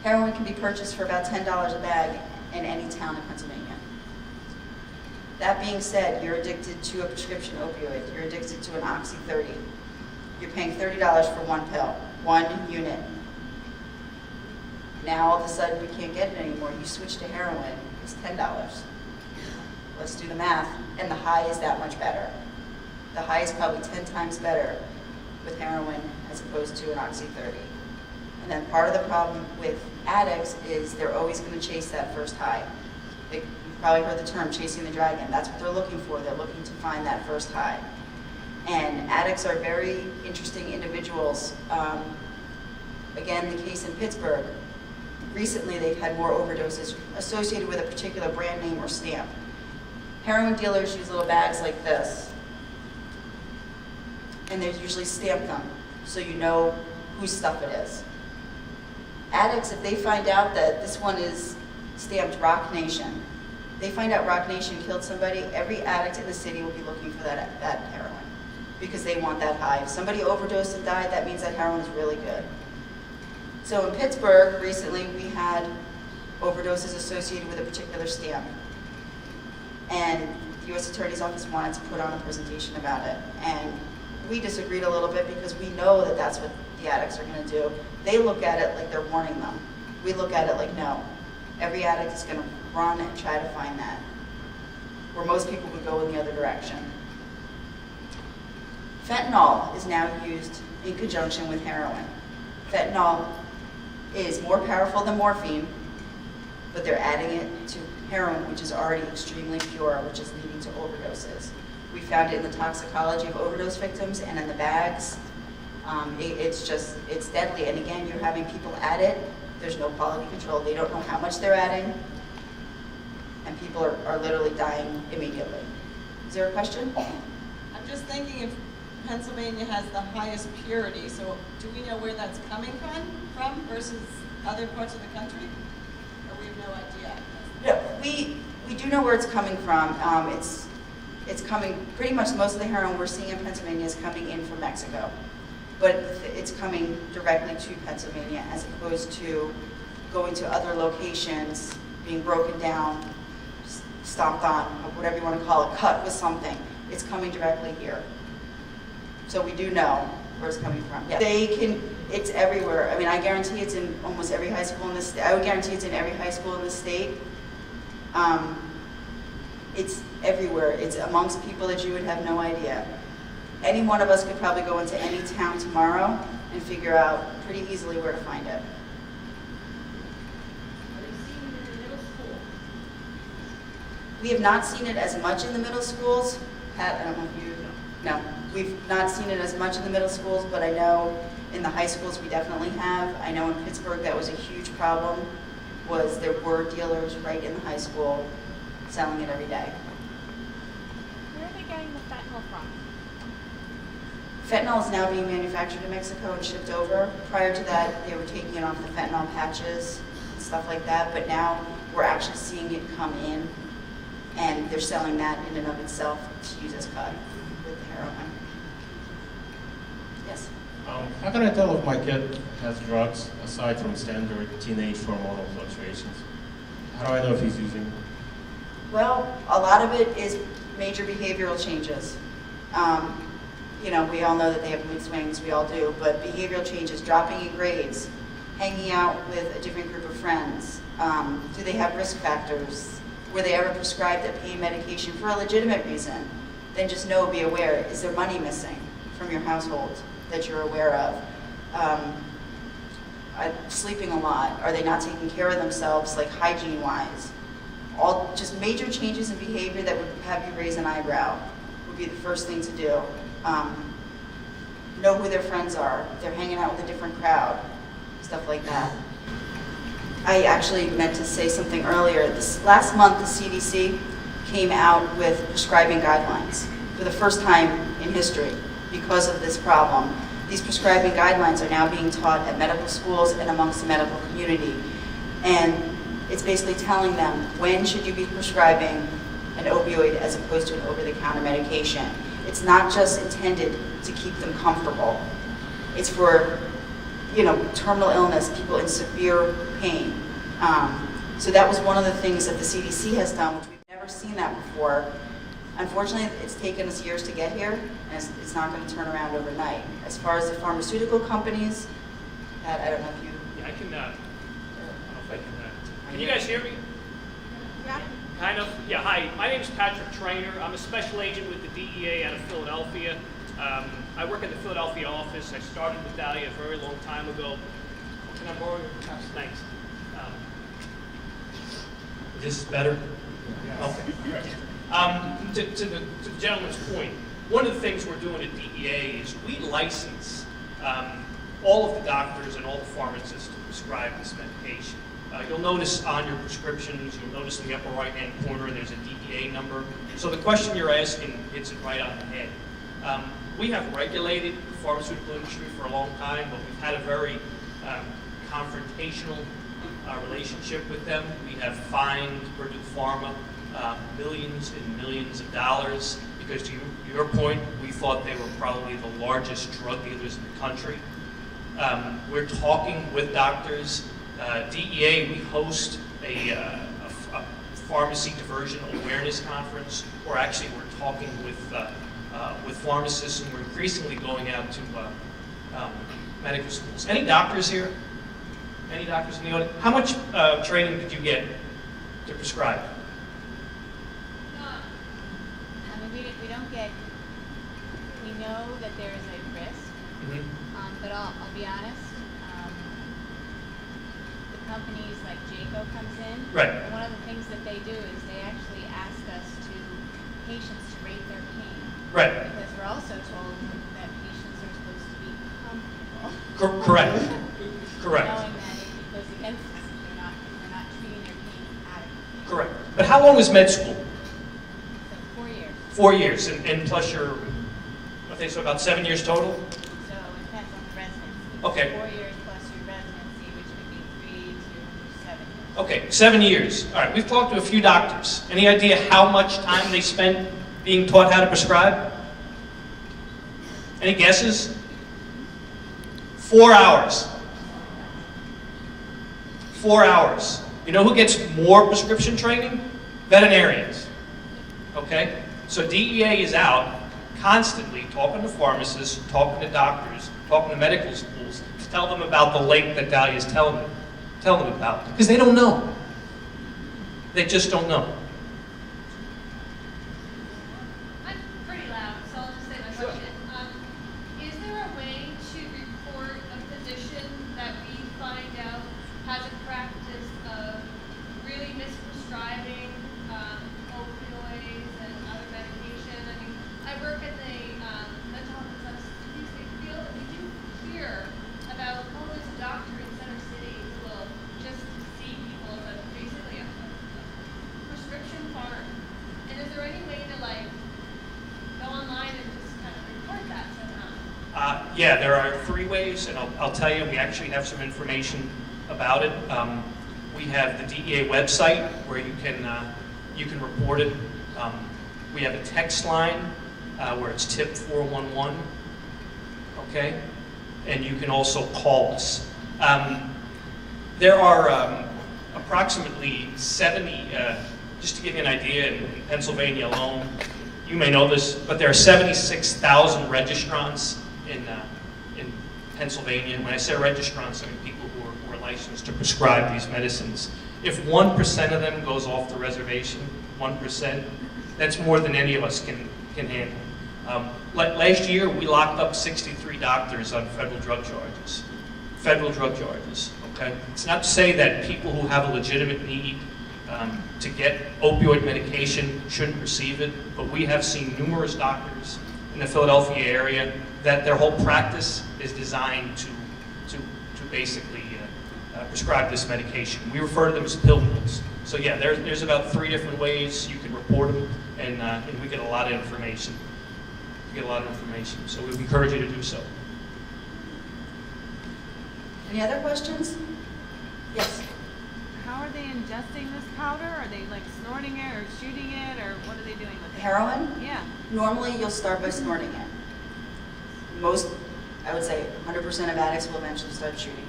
Heroin can be purchased for about $10 a bag in any town in Pennsylvania. That being said, you're addicted to a prescription opioid, you're addicted to an Oxy 30. You're paying $30 for one pill, 1 unit. Now all of a sudden you can't get it anymore, you switch to heroin, it's $10. Let's do the math, and the high is that much better. The high is probably 10 times better with heroin as opposed to an Oxy 30. And then part of the problem with addicts is they're always going to chase that first high. You've probably heard the term chasing the dragon. That's what they're looking for. They're looking to find that first high. And addicts are very interesting individuals. Again, the case in Pittsburgh, recently they've had more overdoses associated with a particular brand name or stamp. Heroin dealers use little bags like this, and they usually stamp them so you know whose stuff it is. Addicts, if they find out that this one is stamped Rock Nation, they find out Rock Nation killed somebody, every addict in the city will be looking for that heroin because they want that high. If somebody overdosed and died, that means that heroin is really good. So in Pittsburgh, recently, we had overdoses associated with a particular stamp. And the U.S. Attorney's Office wanted to put on a presentation about it. And we disagreed a little bit because we know that that's what the addicts are going to do. They look at it like they're warning them. We look at it like, no. Every addict is going to run and try to find that, where most people would go in the other direction. Fentanyl is now used in conjunction with heroin. Fentanyl is more powerful than morphine, but they're adding it to heroin, which is already extremely pure, which is leading to overdoses. We found it in the toxicology of overdose victims and in the bags. It's deadly. And again, you're having people add it. There's no quality control. They don't know how much they're adding. And people are literally dying immediately. Is there a question? I'm just thinking if Pennsylvania has the highest purity, so do we know where that's coming from versus other parts of the country? Or we have no idea? Yeah, we do know where it's coming from. It's coming, pretty much most of the heroin we're seeing in Pennsylvania is coming in from Mexico. But it's coming directly to Pennsylvania as opposed to going to other locations, being broken down, stomped on, or whatever you want to call it, cut with something. It's coming directly here. So we do know where it's coming from. Yeah. It's everywhere. I mean, I guarantee it's in almost every high school in this state. I would guarantee it's in every high school in the state. It's everywhere. It's amongst people that you would have no idea. Any one of us could probably go into any town tomorrow and figure out pretty easily where to find it. Are they seeing it in the middle school? We have not seen it as much in the middle schools. Pat, I don't know if you, no. We've not seen it as much in the middle schools, but I know in the high schools we definitely have. I know in Pittsburgh that was a huge problem, was there were dealers right in the high school selling it every day. Where are they getting the fentanyl from? Fentanyl is now being manufactured in Mexico and shipped over. Prior to that, they were taking it off the fentanyl patches and stuff like that, but now we're actually seeing it come in, and they're selling that in and of itself to use as cut with the heroin. Yes? How can I tell if my kid has drugs aside from standard teenage hormonal fluctuations? How do I know if he's using? Well, a lot of it is major behavioral changes. You know, we all know that they have mood swings, we all do, but behavioral changes, dropping in grades, hanging out with a different group of friends. Do they have risk factors? Were they ever prescribed a pain medication for a legitimate reason? Then just know, be aware, is there money missing from your household that you're aware of? Sleeping a lot, are they not taking care of themselves, like hygiene-wise? All just major changes in behavior that would have you raise an eyebrow would be the first thing to do. Know who their friends are, if they're hanging out with a different crowd, stuff like that. I actually meant to say something earlier. Last month, the CDC came out with prescribing guidelines for the first time in history because of this problem. These prescribing guidelines are now being taught at medical schools and amongst the medical community. And it's basically telling them when should you be prescribing an opioid as opposed to an over-the-counter medication. It's not just intended to keep them comfortable. It's for, you know, terminal illness, people in severe pain. So that was one of the things that the CDC has done, which we've never seen that before. Unfortunately, it's taken us years to get here, and it's not going to turn around overnight. As far as the pharmaceutical companies, Pat, I don't know if you... Yeah, I don't know if I can you guys hear me? Yeah. Kind of. Yeah, hi. My name is Patrick Trainer. I'm a special agent with the DEA out of Philadelphia. I work at the Philadelphia office. I started with Dahlia a very long time ago. Can I borrow your perhaps? Thanks. This is better? Okay. To the gentleman's point, one of the things we're doing at DEA is we license all of the doctors and all the pharmacists to prescribe this medication. You'll notice on your prescriptions, you'll notice in the upper right-hand corner, there's a DEA number. So the question you're asking hits it right on the head. We have regulated the pharmaceutical industry for a long time, but we've had a very confrontational relationship with them. We have fined Purdue Pharma millions and millions of dollars because, to your point, we thought they were probably the largest drug dealers in the country. We're talking with doctors. DEA, we host a pharmacy diversion awareness conference, or actually we're talking with pharmacists, and we're increasingly going out to medical schools. Any doctors here? Any doctors in the audience? How much training did you get to prescribe? I mean, we don't get, we know that there is a risk, but I'll be honest, the companies like Jayco comes in, Right. and one of the things that they do is they actually ask us patients to rate their pain. Right. Because we're also told that patients are supposed to be comfortable. Correct. Correct. Knowing that if it goes against us, they're not treating their pain adequately. Correct. But how long is med school? So 4 years. 4 years, and plus your, I think so about 7 years total? So it depends on the residency. Okay. 4 years plus your residency, which could be 3 to 7 years. Okay, 7 years. All right, we've talked to a few doctors. Any idea how much time they spend being taught how to prescribe? Any guesses? 4 hours. 4 hours. You know who gets more prescription training? Veterinarians. Okay? So DEA is out constantly talking to pharmacists, talking to doctors, talking to medical schools to tell them about the lake that Dahlia is telling them about. Because they don't know. They just don't know. I'm pretty loud, so I'll just say my question. Is there a way to report a physician that we find out has a practice of really misprescribing opioids and other medication? I mean, I work in the mental health and substance abuse field, and we do hear about, oh, there's a doctor in Center City who will just see people as basically a prescription farm. And is there any way to like go online and just kind of report that somehow? Yeah, there are 3 ways, and I'll tell you, we actually have some information about it. We have the DEA website where you can report it. We have a text line where it's tip 411, okay? And you can also call us. There are approximately 70, just to give you an idea, in Pennsylvania alone, you may know this, but there are 76,000 registrants in Pennsylvania. When I say registrants, I mean people who are licensed to prescribe these medicines. If 1% of them goes off the reservation, 1%, that's more than any of us can handle. Last year, we locked up 63 doctors on federal drug charges. Federal drug charges, okay? It's not to say that people who have a legitimate need to get opioid medication shouldn't receive it, but we have seen numerous doctors in the Philadelphia area that their whole practice is designed to basically prescribe this medication. We refer to them as pill mills. So yeah, there's about 3 different ways you can report them, and we get a lot of information. We get a lot of information, so we encourage you to do so. Any other questions? Yes. How are they ingesting this powder? Are they like snorting it or shooting it, or what are they doing with it? Heroin? Yeah. Normally, you'll start by snorting it. Most, I would say 100% of addicts will eventually start shooting it.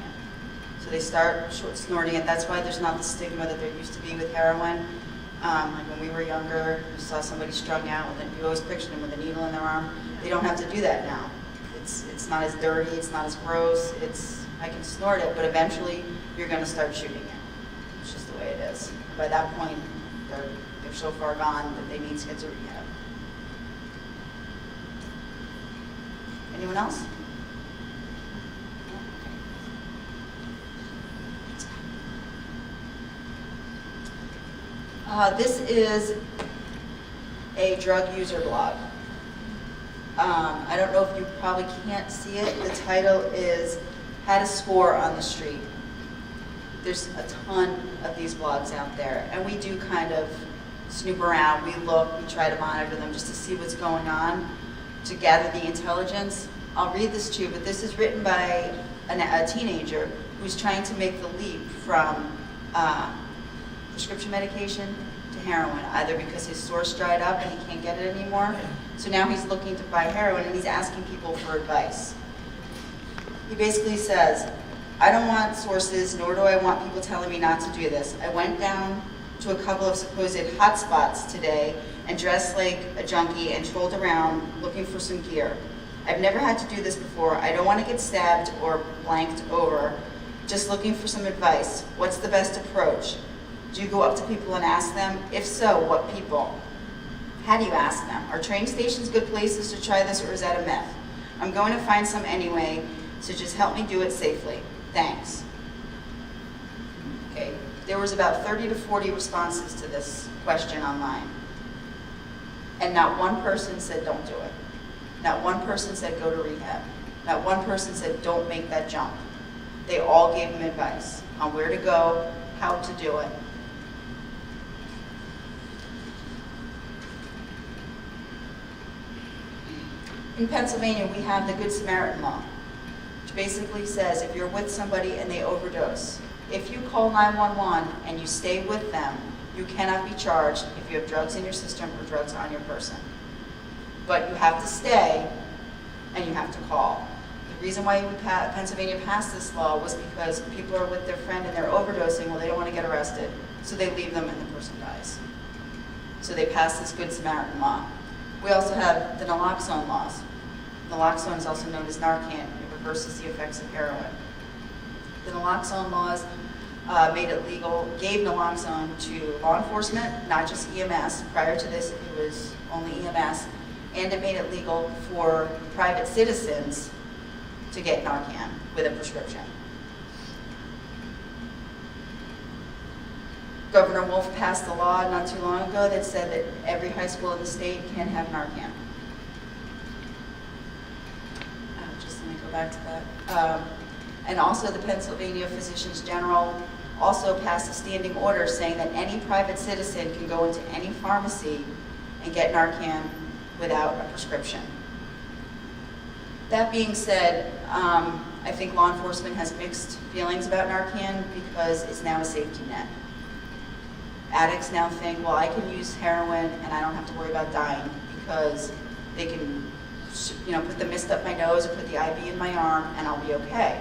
So they start snorting it. That's why there's not the stigma that there used to be with heroin. Like when we were younger, you saw somebody strung out, and you always pictured them with a needle in their arm. They don't have to do that now. It's not as dirty, it's not as gross. I can snort it, but eventually you're going to start shooting it. It's just the way it is. By that point, they're they're so far gone that they need to get to rehab. Anyone else? This is a drug user blog. I don't know if you probably can't see it. The title is How to Score on the Street. There's a ton of these blogs out there, and we do kind of snoop around. We look, we try to monitor them just to see what's going on, to gather the intelligence. I'll read this to you, but this is written by a teenager who's trying to make the leap from prescription medication to heroin, either because his source dried up and he can't get it anymore. So now he's looking to buy heroin, and he's asking people for advice. He basically says, I don't want sources, nor do I want people telling me not to do this. I went down to a couple of supposed hotspots today and dressed like a junkie and trolled around looking for some gear. I've never had to do this before. I don't want to get stabbed or blanked over. Just looking for some advice. What's the best approach? Do you go up to people and ask them? If so, what people? How do you ask them? Are train stations good places to try this, or is that a myth? I'm going to find some anyway, so just help me do it safely. Thanks. Okay, there was about 30 to 40 responses to this question online. And not one person said don't do it. Not one person said go to rehab. Not one person said don't make that jump. They all gave him advice on where to go, how to do it. In Pennsylvania, we have the Good Samaritan law, which basically says if you're with somebody and they overdose, if you call 911 and you stay with them, you cannot be charged if you have drugs in your system or drugs on your person. But you have to stay and you have to call. The reason why Pennsylvania passed this law was because people are with their friend and they're overdosing, well, they don't want to get arrested, so they leave them and the person dies. So they passed this Good Samaritan law. We also have the naloxone laws. Naloxone is also known as Narcan. It reverses the effects of heroin. The naloxone laws made it legal, gave naloxone to law enforcement, not just EMS. Prior to this, it was only EMS. And it made it legal for private citizens to get Narcan with a prescription. Governor Wolf passed a law not too long ago that said that every high school in the state can have Narcan. Just let me go back to that. And also the Pennsylvania Physicians General also passed a standing order saying that any private citizen can go into any pharmacy and get Narcan without a prescription. That being said, I think law enforcement has mixed feelings about Narcan because it's now a safety net. Addicts now think, well, I can use heroin and I don't have to worry about dying because they can, put the mist up my nose or put the IV in my arm and I'll be okay.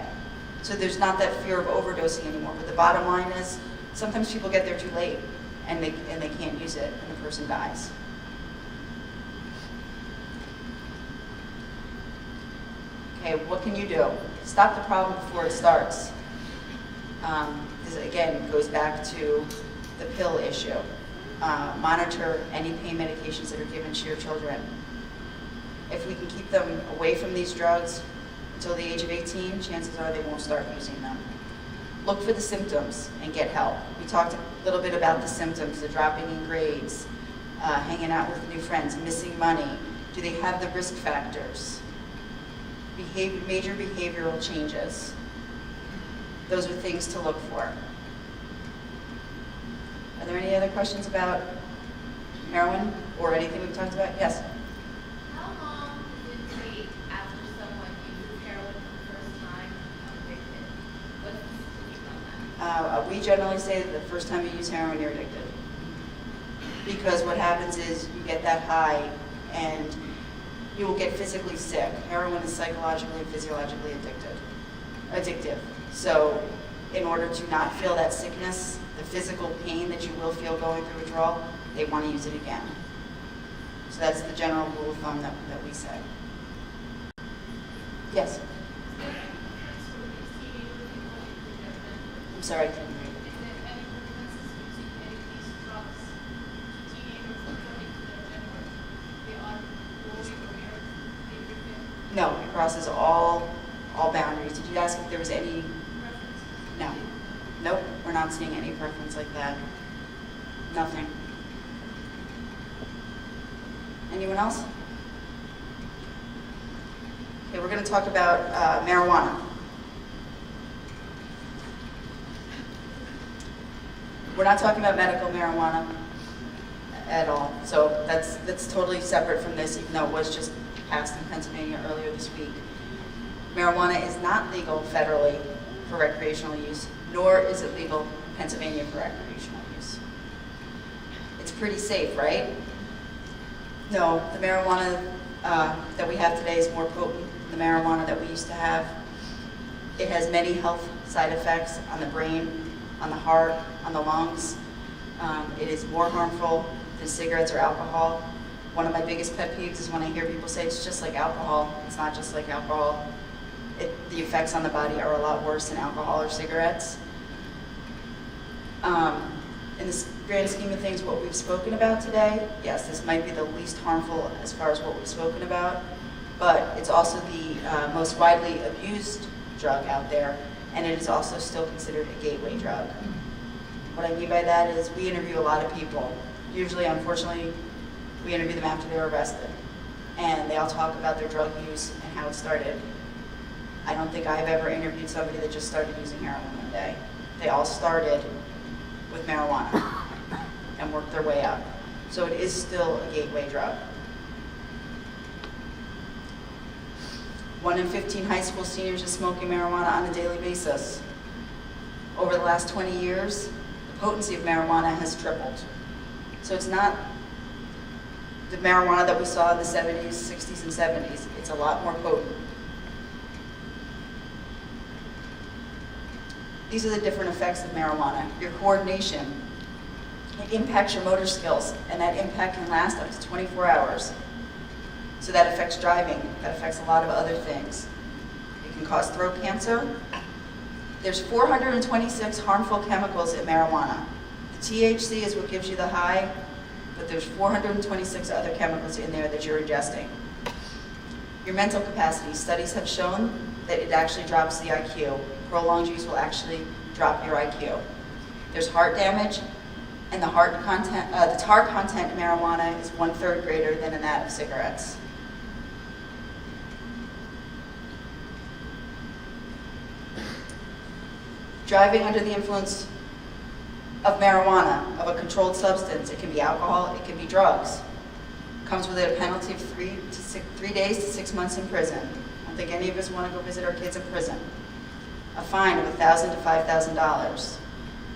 So there's not that fear of overdosing anymore. But the bottom line is, sometimes people get there too late and they can't use it and the person dies. Okay, what can you do? Stop the problem before it starts. This again goes back to the pill issue. Monitor any pain medications that are given to your children. If we can keep them away from these drugs until the age of 18, chances are they won't start using them. Look for the symptoms and get help. We talked a little bit about the symptoms, the dropping in grades, hanging out with new friends, missing money. Do they have the risk factors? Major behavioral changes. Those are things to look for. Are there any other questions about heroin or anything we've talked about? Yes? How long does it take after someone uses heroin for the first time to become addicted? What's the statistic on that? We generally say that the first time you use heroin, you're addicted. Because what happens is you get that high and you will get physically sick. Heroin is psychologically and physiologically addictive. So in order to not feel that sickness, the physical pain that you will feel going through withdrawal, they want to use it again. So that's the general rule of thumb that we say. Yes? I'm sorry, I couldn't hear you. No, it crosses all boundaries. Did you ask if there was any? No. Nope, we're not seeing any preference like that. Nothing. Anyone else? Okay, we're going to talk about marijuana. We're not talking about medical marijuana at all. So that's totally separate from this, even though it was just passed in Pennsylvania earlier this week. Marijuana is not legal federally for recreational use, nor is it legal in Pennsylvania for recreational use. It's pretty safe, right? No, the marijuana that we have today is more potent than the marijuana that we used to have. It has many health side effects on the brain, on the heart, on the lungs. It is more harmful than cigarettes or alcohol. One of my biggest pet peeves is when I hear people say it's just like alcohol. It's not just like alcohol. The effects on the body are a lot worse than alcohol or cigarettes. In the grand scheme of things, what we've spoken about today, yes, this might be the least harmful as far as what we've spoken about, but it's also the most widely abused drug out there, and it is also still considered a gateway drug. What I mean by that is we interview a lot of people. Usually, unfortunately, we interview them after they're arrested, and they all talk about their drug use and how it started. I don't think I've ever interviewed somebody that just started using heroin one day. They all started with marijuana and worked their way up. So it is still a gateway drug. 1 in 15 high school seniors is smoking marijuana on a daily basis. Over the last 20 years, the potency of marijuana has tripled. So it's not the marijuana that we saw in the 70s, 60s, and 70s. It's a lot more potent. These are the different effects of marijuana. Your coordination. It impacts your motor skills, and that impact can last up to 24 hours. So that affects driving. That affects a lot of other things. It can cause throat cancer. There's 426 harmful chemicals in marijuana. The THC is what gives you the high, but there's 426 other chemicals in there that you're ingesting. Your mental capacity. Studies have shown that it actually drops the IQ. Prolonged use will actually drop your IQ. There's heart damage, and the tar content in marijuana is 1/3 greater than in that of cigarettes. Driving under the influence of marijuana, of a controlled substance, it can be alcohol, it can be drugs, comes with a penalty of 3 days to 6 months in prison. I don't think any of us want to go visit our kids in prison. A fine of $1,000 to $5,000.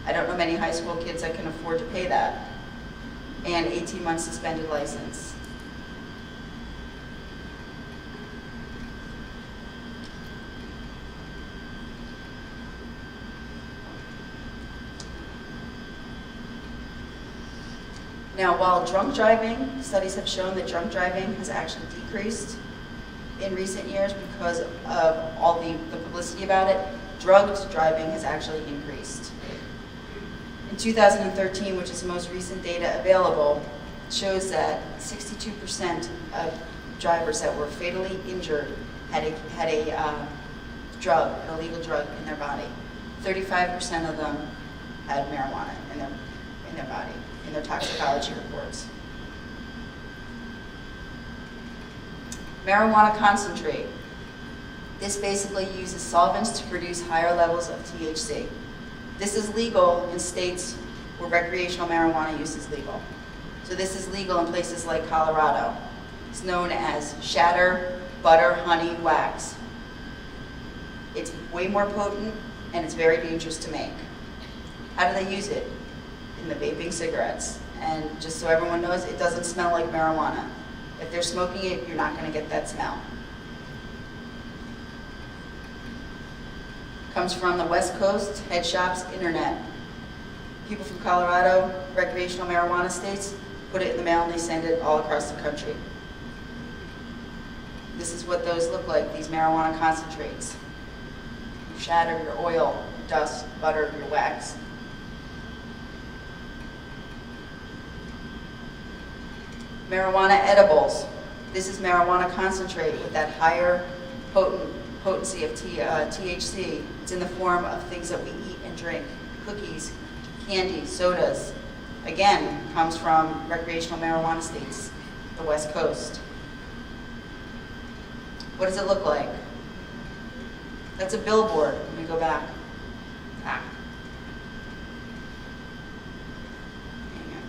I don't know many high school kids that can afford to pay that. And 18 months suspended license. Now, while drunk driving, studies have shown that drunk driving has actually decreased in recent years because of all the publicity about it, drugged driving has actually increased. In 2013, which is the most recent data available, shows that 62% of drivers that were fatally injured had a drug, an illegal drug in their body. 35% of them had marijuana in their body, in their toxicology reports. Marijuana concentrate. This basically uses solvents to produce higher levels of THC. This is legal in states where recreational marijuana use is legal. So this is legal in places like Colorado. It's known as shatter, butter, honey, wax. It's way more potent and it's very dangerous to make. How do they use it? In the vaping cigarettes. And just so everyone knows, it doesn't smell like marijuana. If they're smoking it, you're not going to get that smell. Comes from the West Coast, head shops, internet. People from Colorado, recreational marijuana states, put it in the mail and they send it all across the country. This is what those look like, these marijuana concentrates. You shatter your oil, your dust, butter, your wax. Marijuana edibles. This is marijuana concentrate with that higher potency of THC. It's in the form of things that we eat and drink, cookies, candy, sodas. Again, comes from recreational marijuana states, the West Coast. What does it look like? That's a billboard. Let me go back. Ah. Hang on.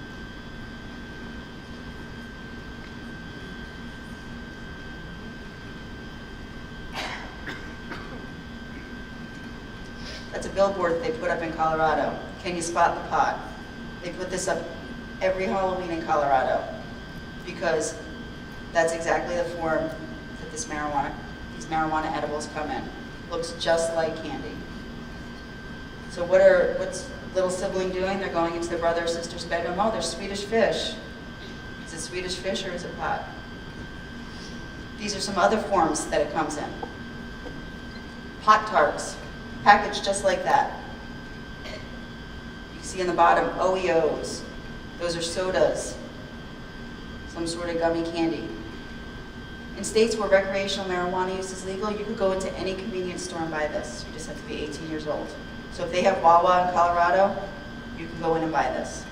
That's a billboard that they put up in Colorado. Can you spot the pot? They put this up every Halloween in Colorado because that's exactly the form that these marijuana edibles come in. Looks just like candy. So what's little sibling doing? They're going into their brother or sister's bedroom. Oh, there's Swedish fish. Is it Swedish fish or is it pot? These are some other forms that it comes in. Pot tarts, packaged just like that. You can see on the bottom, OEOs. Those are sodas, some sort of gummy candy. In states where recreational marijuana use is legal, you could go into any convenience store and buy this. You just have to be 18 years old. So if they have Wawa in Colorado, you can go in and buy this.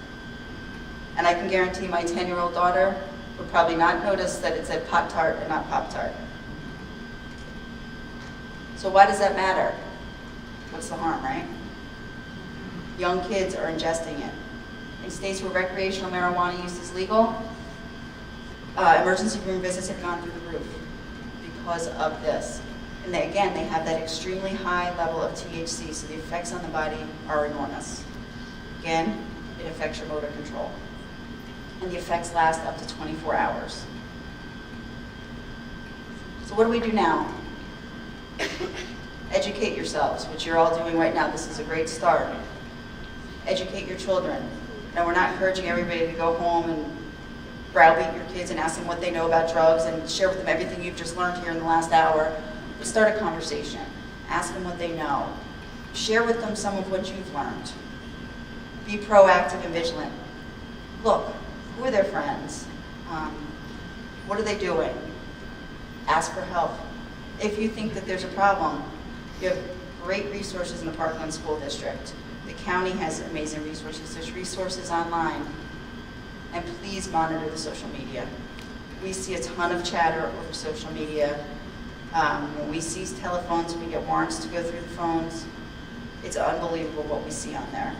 And I can guarantee my 10-year-old daughter would probably not notice that it said Pot Tart and not Pop Tart. So why does that matter? What's the harm, right? Young kids are ingesting it. In states where recreational marijuana use is legal, emergency room visits have gone through the roof because of this. And they have that extremely high level of THC, so the effects on the body are enormous. Again, it affects your motor control. And the effects last up to 24 hours. So what do we do now? Educate yourselves, which you're all doing right now. This is a great start. Educate your children. Now, we're not encouraging everybody to go home and browbeat your kids and ask them what they know about drugs and share with them everything you've just learned here in the last hour. But start a conversation. Ask them what they know. Share with them some of what you've learned. Be proactive and vigilant. Look, who are their friends? What are they doing? Ask for help. If you think that there's a problem, you have great resources in the Parkland School District. The county has amazing resources. There's resources online. And please monitor the social media. We see a ton of chatter over social media. When we seize telephones, we get warrants to go through the phones. It's unbelievable what we see on there.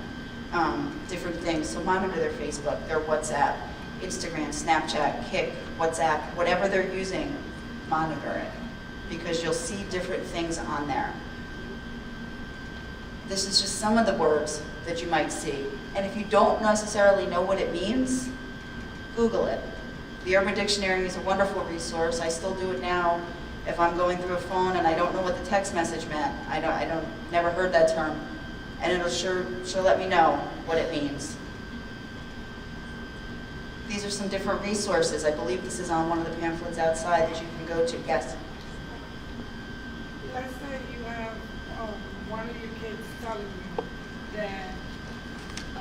Different things, so monitor their Facebook, their WhatsApp, Instagram, Snapchat, Kik, WhatsApp, whatever they're using, monitor it. Because you'll see different things on there. This is just some of the words that you might see. And if you don't necessarily know what it means, Google it. The Urban Dictionary is a wonderful resource. I still do it now if I'm going through a phone and I don't know what the text message meant. Never heard that term. And it'll sure let me know what it means. These are some different resources. I believe this is on one of the pamphlets outside that you can go to. Yes? Let's say you have one of your kids telling you that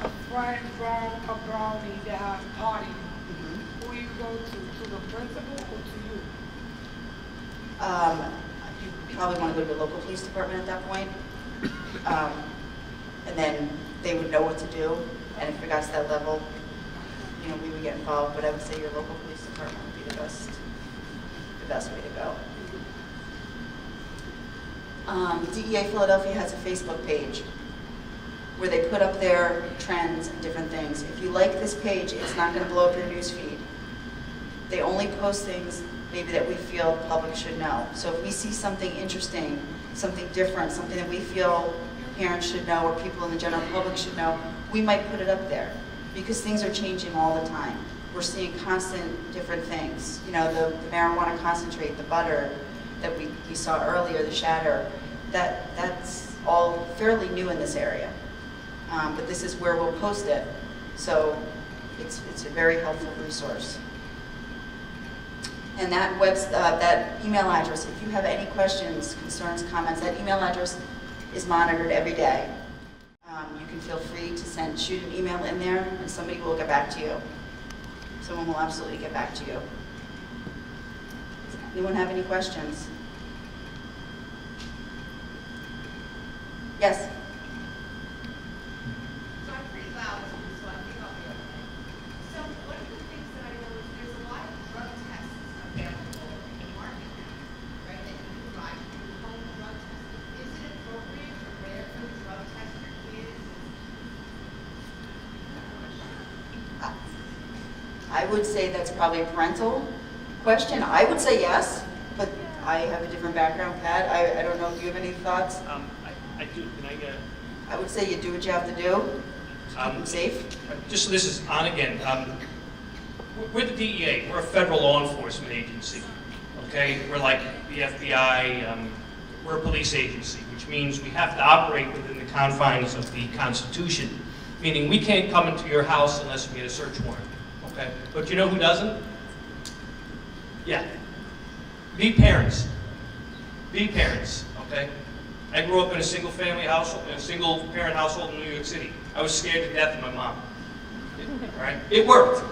a friend brought a brownie that has a party. Mm-hmm. Who you go to the principal or to you? You probably want to go to the local police department at that point. And then they would know what to do. And if it got to that level, we would get involved. But I would say your local police department would be the best way to go. DEA Philadelphia has a Facebook page where they put up their trends and different things. If you like this page, it's not going to blow up your news feed. They only post things maybe that we feel the public should know. So if we see something interesting, something different, something that we feel parents should know or people in the general public should know, we might put it up there because things are changing all the time. We're seeing constant different things. The marijuana concentrate, the butter that we saw earlier, the shatter, that's all fairly new in this area. But this is where we'll post it. So it's a very helpful resource. And that email address, if you have any questions, concerns, comments, that email address is monitored every day. You can feel free to shoot an email in there and somebody will get back to you. Someone will absolutely get back to you. Anyone have any questions? Yes? So I'm pretty loud, so I think I'll be okay. So one of the things that I know is there's a lot of drug tests available in the market now, right? That you can buy through home drug testing. Is it appropriate or rare for the drug test your kids? I would say that's probably a parental question. I would say yes, but I have a different background. Pat, I don't know if you have any thoughts. I do, can I, I would say you do what you have to do. Keep them safe. just so this is on again, we're the DEA, we're a federal law enforcement agency, okay? We're like the FBI, we're a police agency, which means we have to operate within the confines of the Constitution, meaning we can't come into your house unless we get a search warrant, okay? But you know who doesn't? Yeah. Be parents. Be parents, okay? I grew up in a single-family household, in a single-parent household in New York City. I was scared to death of my mom. All right? It worked.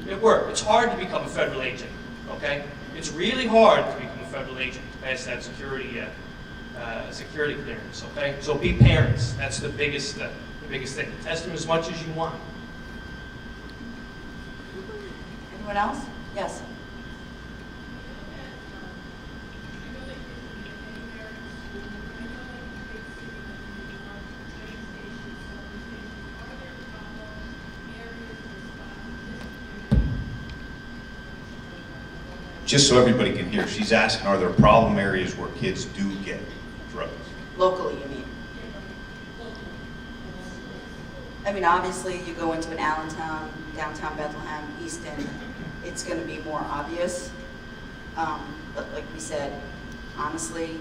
It worked. It's hard to become a federal agent, okay? It's really hard to become a federal agent to pass that security clearance, okay? So be parents. That's the biggest thing. Test them as much as you want. Anyone else? Yes. Just so everybody can hear, she's asking, are there problem areas where kids do get drugs? Locally, you mean? I mean, obviously, you go into an Allentown, downtown Bethlehem, Easton, it's going to be more obvious. But like we said, honestly,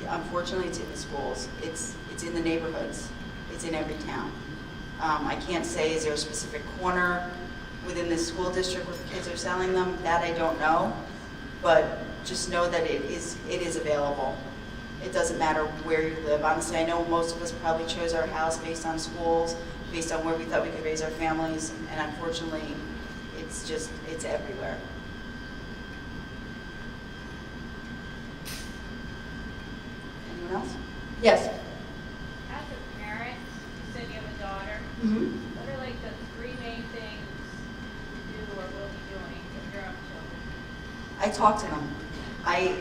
unfortunately, it's in the schools. It's in the neighborhoods. It's in every town. I can't say, is there a specific corner within the school district where the kids are selling them? That I don't know. But just know that it is available. It doesn't matter where you live. Honestly, I know most of us probably chose our house based on schools, based on where we thought we could raise our families, and unfortunately, it's everywhere. Anyone else? Yes? As a parent, you said you have a daughter. Mm-hmm. What are like the three main things you do or will be doing with your own children? I talk to them.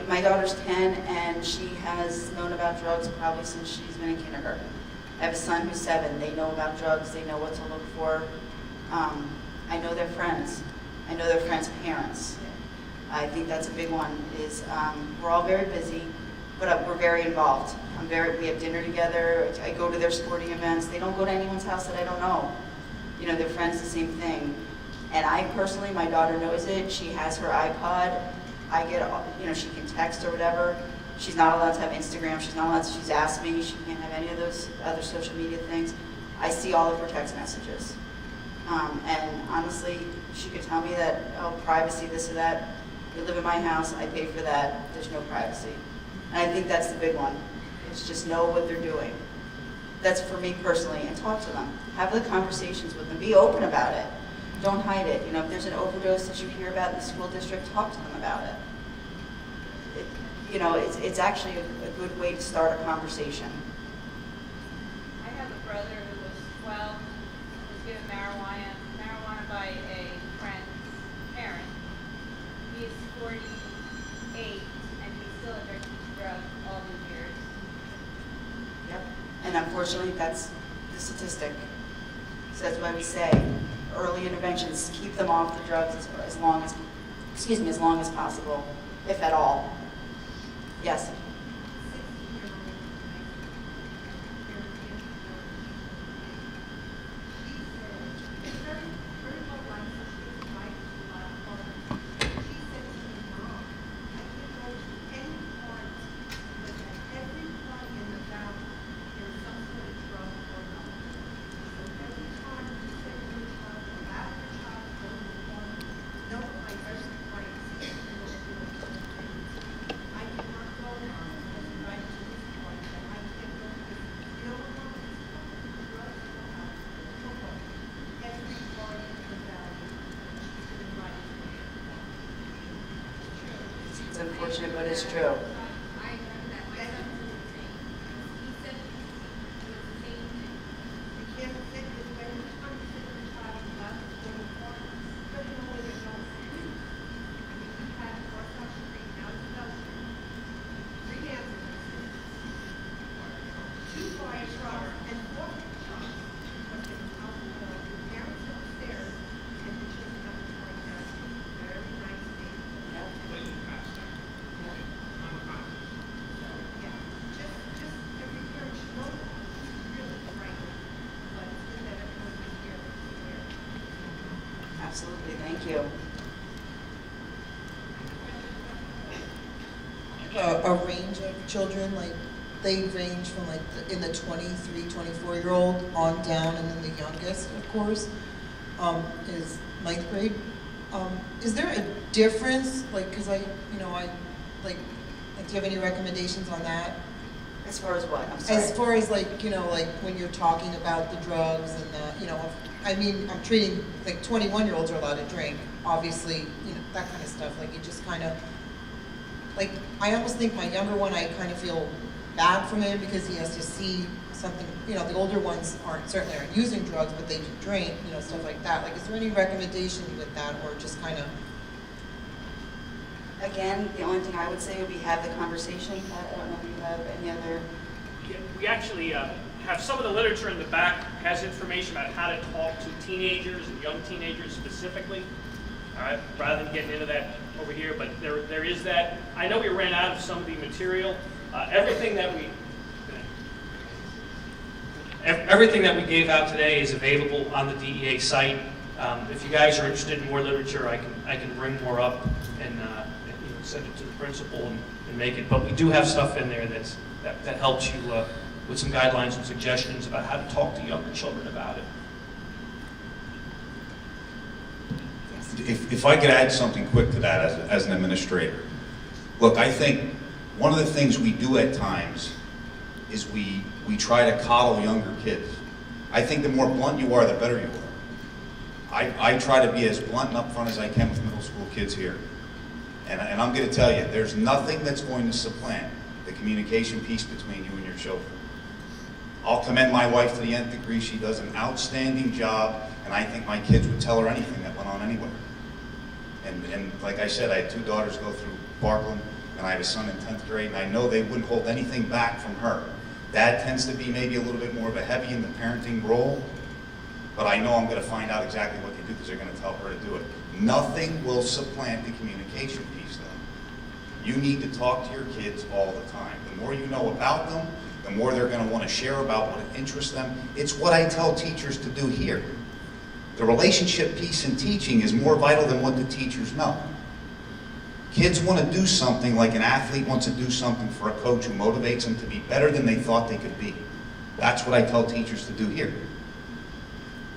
My daughter's 10 and she has known about drugs probably since she's been in kindergarten. I have a son who's 7. They know about drugs. They know what to look for. I know their friends. I know their friends' parents. I think that's a big one. Is we're all very busy, but we're very involved. We have dinner together. I go to their sporting events. They don't go to anyone's house that I don't know. You know, their friends, the same thing. And I personally, my daughter knows it. She has her iPod. I get, she can text or whatever. She's not allowed to have Instagram. She's asked me. She can't have any of those other social media things. I see all of her text messages. And honestly, she could tell me that, oh, privacy, this or that. You live in my house, I pay for that, there's no privacy. And I think that's the big one. It's just know what they're doing. That's for me personally, and talk to them. Have the conversations with them. Be open about it. Don't hide it. If there's an overdose that you hear about in the school district, talk to them about it. It's actually a good way to start a conversation. I have a brother who was 12, was given marijuana by a friend's parent. He's 48, and he's still addicted to drugs all these years. Yep. And unfortunately, that's the statistic. So that's why we say early interventions, keep them off the drugs as long as possible, if at all. Yes? unfortunate, but it's true. I agree that my son was the same. He said it was the same thing. You can't sit with when you come to sit with a child in class at school in the morning, doesn't know where they're going. I mean, we had Orthodox Street, now it's Bell Street. 3 dancers on stage. 2 choir shops and 4 shops. But they were out in the parents upstairs and the children up in front down. Very nice thing. Yeah, just every parent should know that. It's really frightening, but it's good that everyone is here to aware. Absolutely, thank you. A range of children, like they range from like in the 23, 24-year-old on down, and then the youngest, of course, is 9th grade. Is there a difference, like, because do you have any recommendations on that? As far as what? I'm sorry. As far as like, like when you're talking about the drugs and the, I mean, I'm treating, like 21-year-olds are allowed to drink, obviously, that kind of stuff. Like you just kind of, like, I almost think my younger one, I kind of feel bad for him because he has to see something, the older ones certainly aren't using drugs, but they do drink, stuff like that. Like, is there any recommendation with that, or just kind of? Again, the only thing I would say would be have the conversation. I don't know if you have any other. Yeah, we actually have some of the literature in the back has information about how to talk to teenagers and young teenagers specifically. All right, rather than getting into that over here, but there is that. I know we ran out of some of the material. Everything that we gave out today is available on the DEA site. If you guys are interested in more literature, I can bring more up and send it to the principal and make it. But we do have stuff in there that helps you with some guidelines and suggestions about how to talk to younger children about it. If I could add something quick to that as an administrator. Look, I think one of the things we do at times is we try to coddle younger kids. I think the more blunt you are, the better you are. I try to be as blunt and upfront as I can with middle school kids here. And I'm going to tell you, there's nothing that's going to supplant the communication piece between you and your children. I'll commend my wife to the nth degree. She does an outstanding job, and I think my kids would tell her anything that went on anywhere. And like I said, I had 2 daughters go through Parkland, and I have a son in 10th grade, and I know they wouldn't hold anything back from her. Dad tends to be maybe a little bit more of a heavy in the parenting role, but I know I'm going to find out exactly what they do because they're going to tell her to do it. Nothing will supplant the communication piece, though. You need to talk to your kids all the time. The more you know about them, the more they're going to want to share about what interests them. It's what I tell teachers to do here. The relationship piece in teaching is more vital than what the teachers know. Kids want to do something like an athlete wants to do something for a coach who motivates them to be better than they thought they could be. That's what I tell teachers to do here.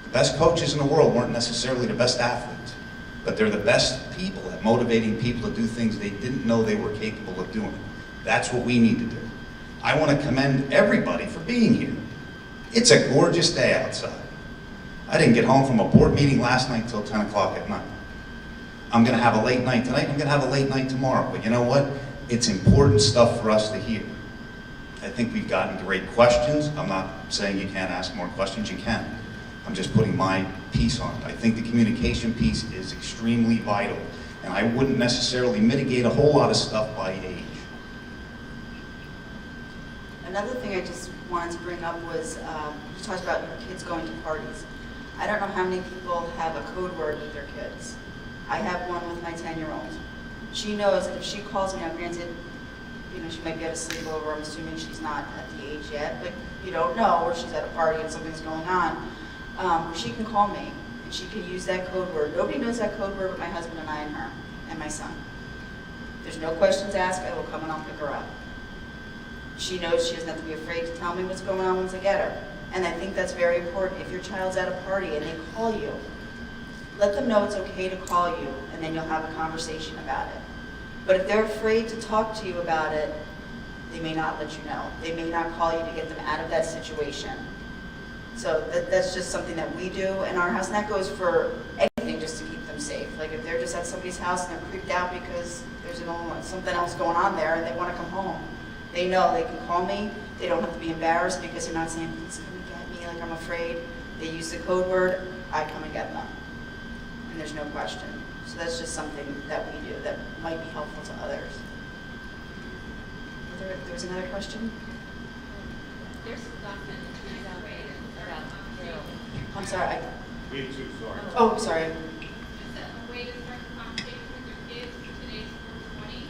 The best coaches in the world weren't necessarily the best athletes, but they're the best people at motivating people to do things they didn't know they were capable of doing. That's what we need to do. I want to commend everybody for being here. It's a gorgeous day outside. I didn't get home from a board meeting last night till 10 o'clock at night. I'm going to have a late night tonight. I'm going to have a late night tomorrow. But you know what? It's important stuff for us to hear. I think we've gotten great questions. I'm not saying you can't ask more questions. You can. I'm just putting my piece on it. I think the communication piece is extremely vital. And I wouldn't necessarily mitigate a whole lot of stuff by age. Another thing I just wanted to bring up was, you talked about your kids going to parties. I don't know how many people have a code word with their kids. I have one with my 10-year-old. She knows that if she calls me, now granted, she might be at a sleepover, I'm assuming she's not at the age yet, but you don't know, or she's at a party and something's going on. She can call me, and she can use that code word. Nobody knows that code word but my husband and I and her, and my son. There's no questions asked, I will come and I'll pick her up. She knows she doesn't have to be afraid to tell me what's going on once I get her. And I think that's very important. If your child's at a party and they call you, let them know it's okay to call you, and then you'll have a conversation about it. But if they're afraid to talk to you about it, they may not let you know. They may not call you to get them out of that situation. So that's just something that we do in our house, and that goes for anything just to keep them safe. Like if they're just at somebody's house and they're creeped out because there's a delusional, something else going on there, and they want to come home. They know they can call me. They don't have to be embarrassed because they're not saying, please come and get me, like I'm afraid. They use the code word, I come and get them. And there's no question. So that's just something that we do that might be helpful to others. There was another question? There's some documentaries out there about heroin. I'm sorry. Me too, sorry. Oh, sorry. Just a way to start the conversation with your kids for today's 420.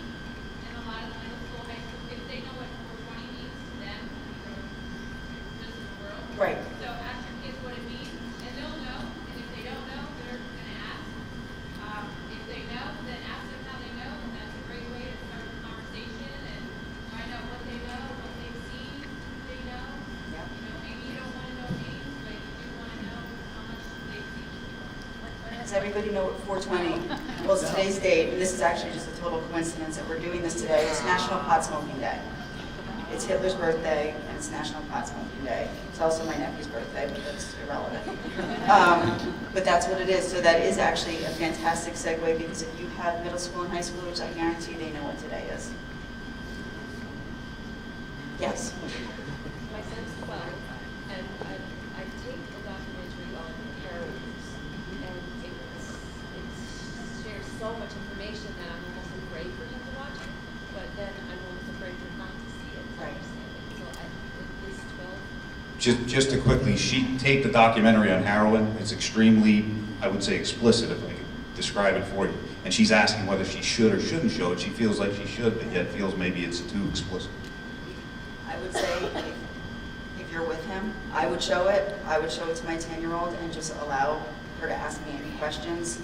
And a lot of the middle school, high school kids, they know what 420 means to them from this world. Right. So ask your kids what it means, and they'll know. And if they don't know, they're going to ask. If they know, then ask them how they know, and that's a great way to start the conversation and find out what they know, what they've seen, who they know. Yeah. You know, maybe you don't want to know names, but you do want to know how much they've seen. Does everybody know what 420? Well, it's today's date, and this is actually just a total coincidence that we're doing this today. It's National Pot Smoking Day. It's Hitler's birthday, and it's National Pot Smoking Day. It's also my nephew's birthday, but that's irrelevant. But that's what it is. So that is actually a fantastic segue, because if you have middle school and high schoolers, I guarantee they know what today is. Yes? My son's 12, and I taped a documentary on heroin use, and it shares so much information that I'm almost afraid for him to watch it, but then I'm almost afraid for him not to see it. Right. So at least 12. Just to quickly, she taped a documentary on heroin. It's extremely, I would say, explicit, if I could describe it for you. And she's asking whether she should or shouldn't show it. She feels like she should, but yet feels maybe it's too explicit. I would say if you're with him, I would show it. I would show it to my 10-year-old and just allow her to ask me any questions,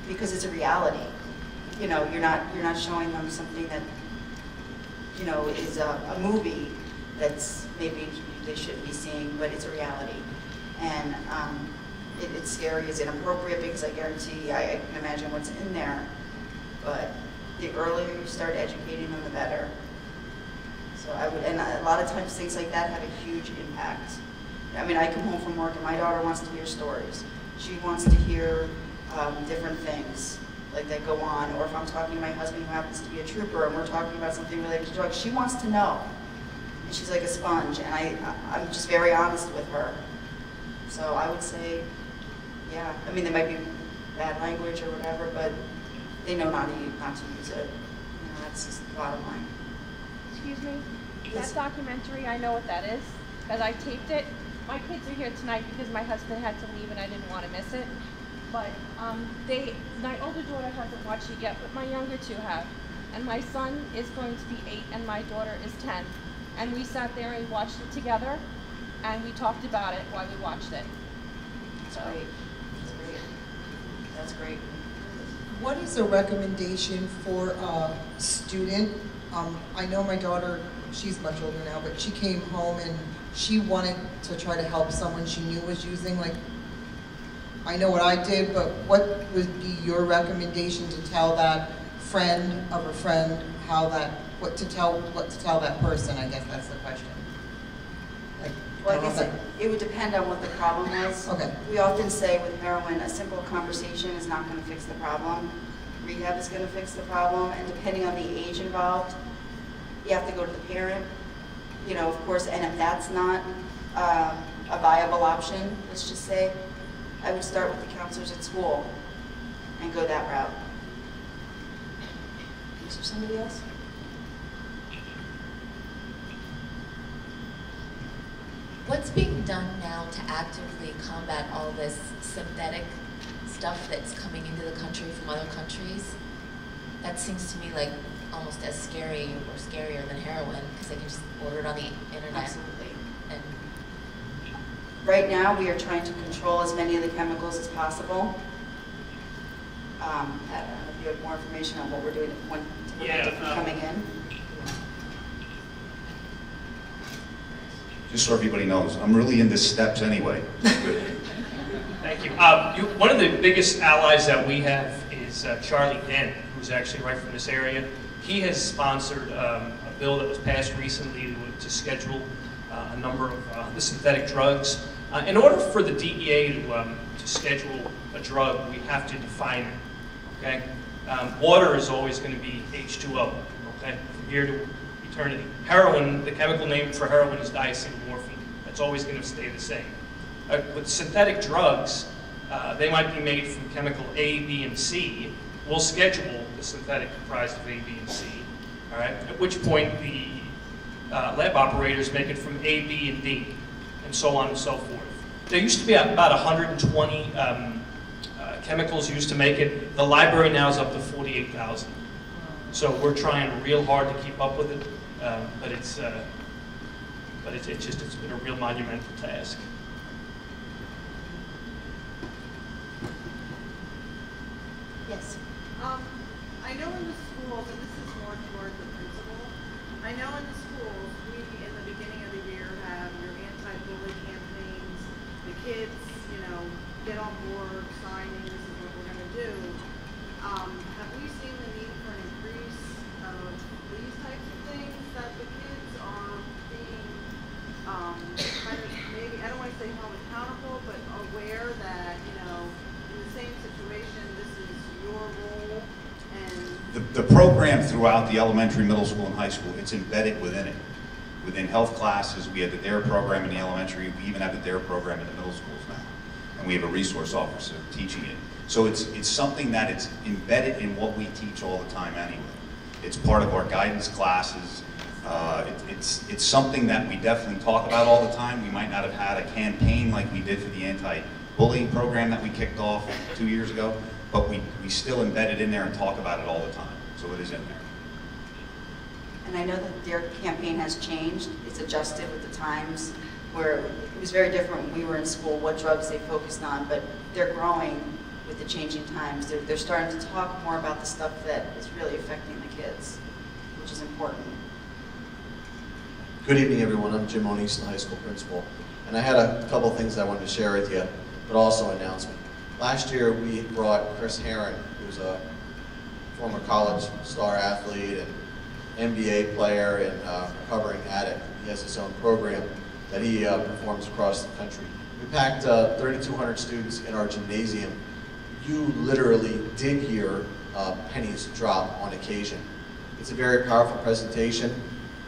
because it's a reality. You know, you're not showing them something that, you know, is a movie that's maybe they shouldn't be seeing, but it's a reality. And it's scary, it's inappropriate, because I guarantee I can imagine what's in there. But the earlier you start educating them, the better. So I would, and a lot of times things like that have a huge impact. I mean, I come home from work and my daughter wants to hear stories. She wants to hear different things like that go on. Or if I'm talking to my husband who happens to be a trooper and we're talking about something related to drugs, she wants to know. And she's like a sponge, and I'm just very honest with her. So I would say, yeah, I mean, there might be bad language or whatever, but they know not to use it. You know, that's just the bottom line. Excuse me? Yes. That documentary, I know what that is, because I taped it. My kids are here tonight because my husband had to leave and I didn't want to miss it. But my older daughter hasn't watched it yet, but my younger two have. And my son is going to be 8 and my daughter is 10. And we sat there and watched it together, and we talked about it while we watched it. That's great. That's great. That's great. What is a recommendation for a student? I know my daughter, she's much older now, but she came home and she wanted to try to help someone she knew was using. Like, I know what I did, but what would be your recommendation to tell that friend of a friend what to tell that person? I guess that's the question. Like, Well, I don't know guess if it would depend on what the problem was. Okay. We often say with heroin, a simple conversation is not going to fix the problem. Rehab is going to fix the problem, and depending on the age involved, you have to go to the parent, you know, of course, and if that's not a viable option, let's just say, I would start with the counselors at school and go that route. Is there somebody else? What's being done now to actively combat all this synthetic stuff that's coming into the country from other countries? That seems to me like almost as scary or scarier than heroin, because they can just order it on the internet. Absolutely. And Right now, we are trying to control as many of the chemicals as possible. I don't know if you have more information on what we're doing to prevent it from coming in. Just so everybody knows, I'm really into steps anyway. Thank you. One of the biggest allies that we have is Charlie Dent, who's actually right from this area. He has sponsored a bill that was passed recently to schedule a number of the synthetic drugs. In order for the DEA to schedule a drug, we have to define it. Okay? Water is always going to be H2O, okay, from here to eternity. Heroin, the chemical name for heroin is diacetylmorphine. That's always going to stay the same. With synthetic drugs, they might be made from chemical A, B, and C. We'll schedule the synthetic comprised of A, B, and C, all right? At which point the lab operators make it from A, B, and D, and so on and so forth. There used to be about 120 chemicals used to make it. The library now is up to 48,000. So we're trying real hard to keep up with it, but it's been a real monumental task. Yes. I know in the schools, and this is more toward the principal, I know in the schools, we, in the beginning of the year, have your anti-bully campaigns, the kids, you know, get on board, signing, this is what we're gonna do. Have we seen the need for an increase of these types of things, that the kids are being, kind of, maybe, I don't wanna say held accountable, but aware that, you know, in the same situation, this is your role, and The program throughout the elementary, middle school, and high school, it's embedded within it. Within health classes, we have the DARE program in the elementary, we even have the DARE program in the middle schools now. And we have a resource officer teaching it. So it's something that it's embedded in what we teach all the time anyway. It's part of our guidance classes. It's something that we definitely talk about all the time. We might not have had a campaign like we did for the anti-bullying program that we kicked off 2 years ago, but we still embed it in there and talk about it all the time. So it is in there. And I know that their campaign has changed. It's adjusted with the times, where it was very different when we were in school, what drugs they focused on, but they're growing with the changing times. They're starting to talk more about the stuff that is really affecting the kids, which is important. Good evening, everyone. I'm Jim O'Neese, the high school principal. And I had a couple of things I wanted to share with you, but also an announcement. Last year, we brought Chris Herron, who's a former college star athlete and NBA player and recovering addict. He has his own program that he performs across the country. We packed 3,200 students in our gymnasium. You literally did hear pennies drop on occasion. It's a very powerful presentation.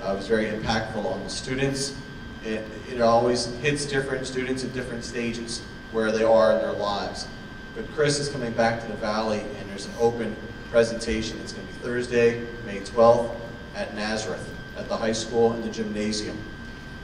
It was very impactful on the students. It always hits different students at different stages where they are in their lives. But Chris is coming back to the Valley, and there's an open presentation. It's going to be Thursday, May 12th at Nazareth, at the high school in the gymnasium.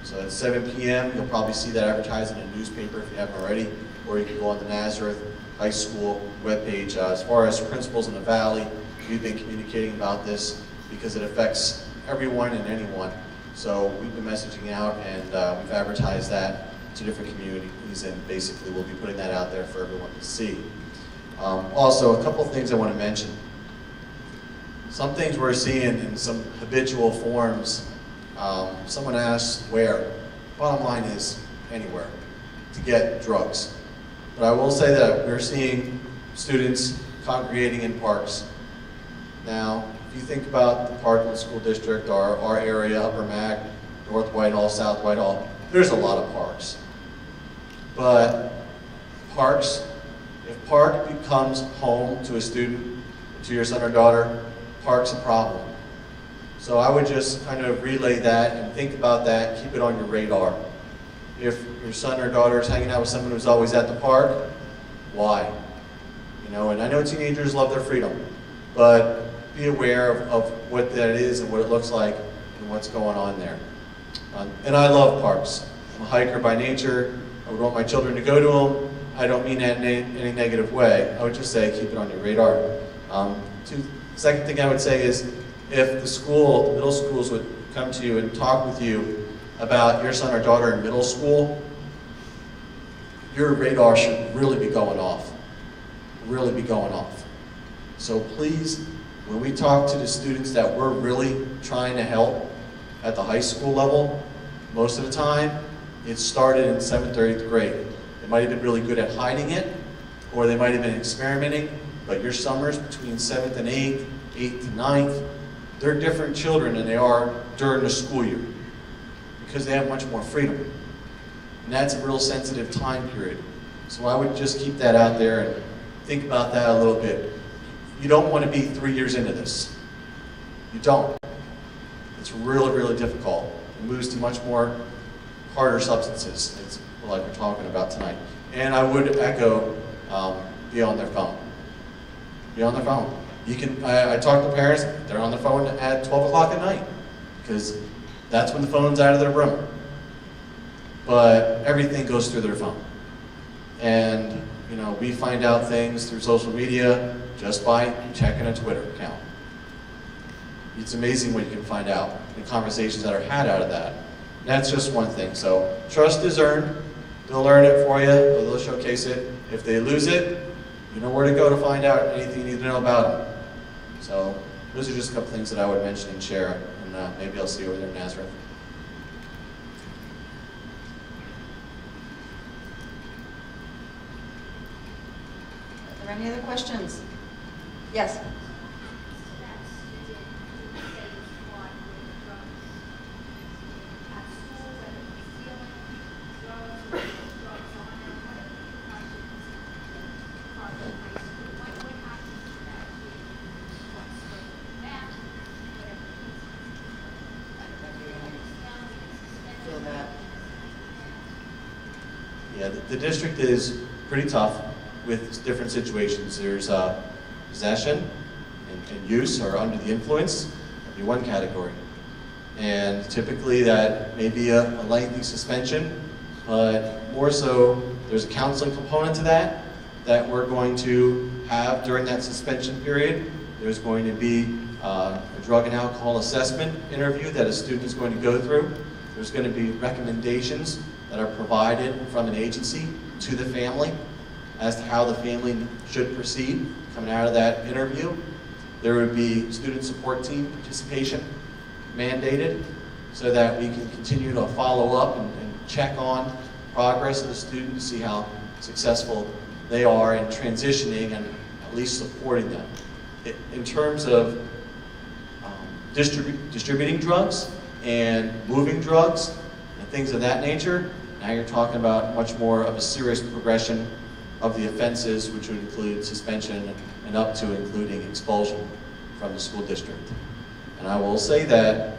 So at 7 p.m., you'll probably see that advertised in a newspaper if you haven't already, or you can go on the Nazareth High School webpage. As far as principals in the Valley, we've been communicating about this because it affects everyone and anyone. So we've been messaging out, and we've advertised that to different communities, and basically we'll be putting that out there for everyone to see. Also, a couple of things I want to mention. Some things we're seeing in some habitual forms. Someone asked where. Bottom line is anywhere to get drugs. But I will say that we're seeing students congregating in parks. Now, if you think about the Parkland School District, our area, Upper Mac, North Whitehall, South Whitehall, there's a lot of parks. But parks, if park becomes home to a student, to your son or daughter, park's a problem. So I would just kind of relay that and think about that, keep it on your radar. If your son or daughter is hanging out with someone who's always at the park, why? You know, and I know teenagers love their freedom, but be aware of what that is and what it looks like and what's going on there. And I love parks. I'm a hiker by nature. I would want my children to go to them. I don't mean that in any negative way. I would just say keep it on your radar. Second thing I would say is if the school, the middle schools would come to you and talk with you about your son or daughter in middle school, your radar should really be going off. Really be going off. So please, when we talk to the students that we're really trying to help at the high school level, most of the time, it started in 7th or 8th grade. They might have been really good at hiding it, or they might have been experimenting, but your summers between 7th and 8th, 8th to 9th, they're different children than they are during the school year because they have much more freedom. And that's a real sensitive time period. So I would just keep that out there and think about that a little bit. you don't want to be 3 years into this. You don't. It's really, really difficult. It moves to much more harder substances. It's like we're talking about tonight. And I would echo, be on their phone. Be on their phone. You can. I talk to parents. They're on their phone at 12 o'clock at night because that's when the phone's out of their room. But everything goes through their phone. And you know, we find out things through social media just by checking a Twitter account. It's amazing what you can find out, the conversations that are had out of that. And that's just one thing. So trust is earned. They'll learn it for you, or they'll showcase it. If they lose it, you know where to go to find out anything you need to know about them. So those are just a couple things that I would mention and share, and maybe I'll see you over there in Nazareth. Are there any other questions? Yes? Feel that. Yeah, the district is pretty tough with different situations. There's possession and use or under the influence, that'd be one category. And typically that may be a lengthy suspension, but more so there's a counseling component to that we're going to have during that suspension period. There's going to be a drug and alcohol assessment interview that a student is going to go through. There's going to be recommendations that are provided from an agency to the family as to how the family should proceed coming out of that interview. There would be student support team participation mandated so that we can continue to follow up and check on progress of the student to see how successful they are in transitioning and at least supporting them. In terms of distributing drugs and moving drugs and things of that nature, now you're talking about much more of a serious progression of the offenses, which would include suspension and up to including expulsion from the school district. And I will say that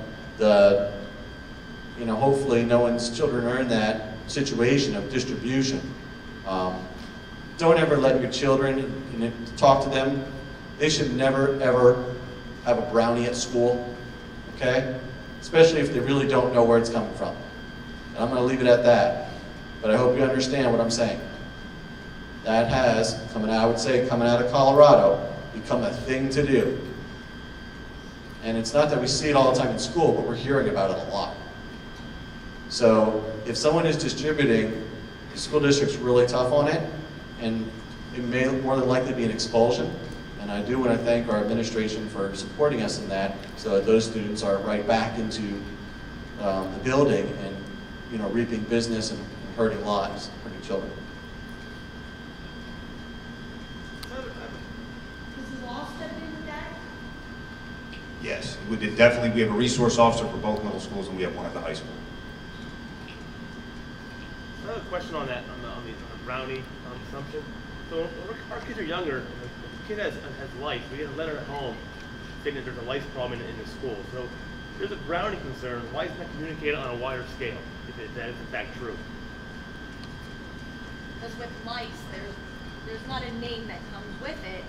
hopefully no one's children are in that situation of distribution. Don't ever let your children, talk to them. They should never, ever have a brownie at school, okay? Especially if they really don't know where it's coming from. And I'm gonna leave it at that. But I hope you understand what I'm saying. That has, coming out of Colorado, become a thing to do. And it's not that we see it all the time in school, but we're hearing about it a lot. So if someone is distributing, the school district's really tough on it, and it may more than likely be an expulsion. And I do want to thank our administration for supporting us in that, so that those students are right back into the building and reaping business and hurting lives, hurting children. Does the law step in with that? Yes, we did definitely. We have a resource officer for both middle schools, and we have one at the high school. I have a question on that, on the brownie assumption. So when our kids are younger, if a kid has lice, we get a letter at home saying that there's a lice problem in the school. So if there's a brownie concern, why isn't that communicated on a wider scale, if that is in fact true? Because with lice, there's not a name that comes with it.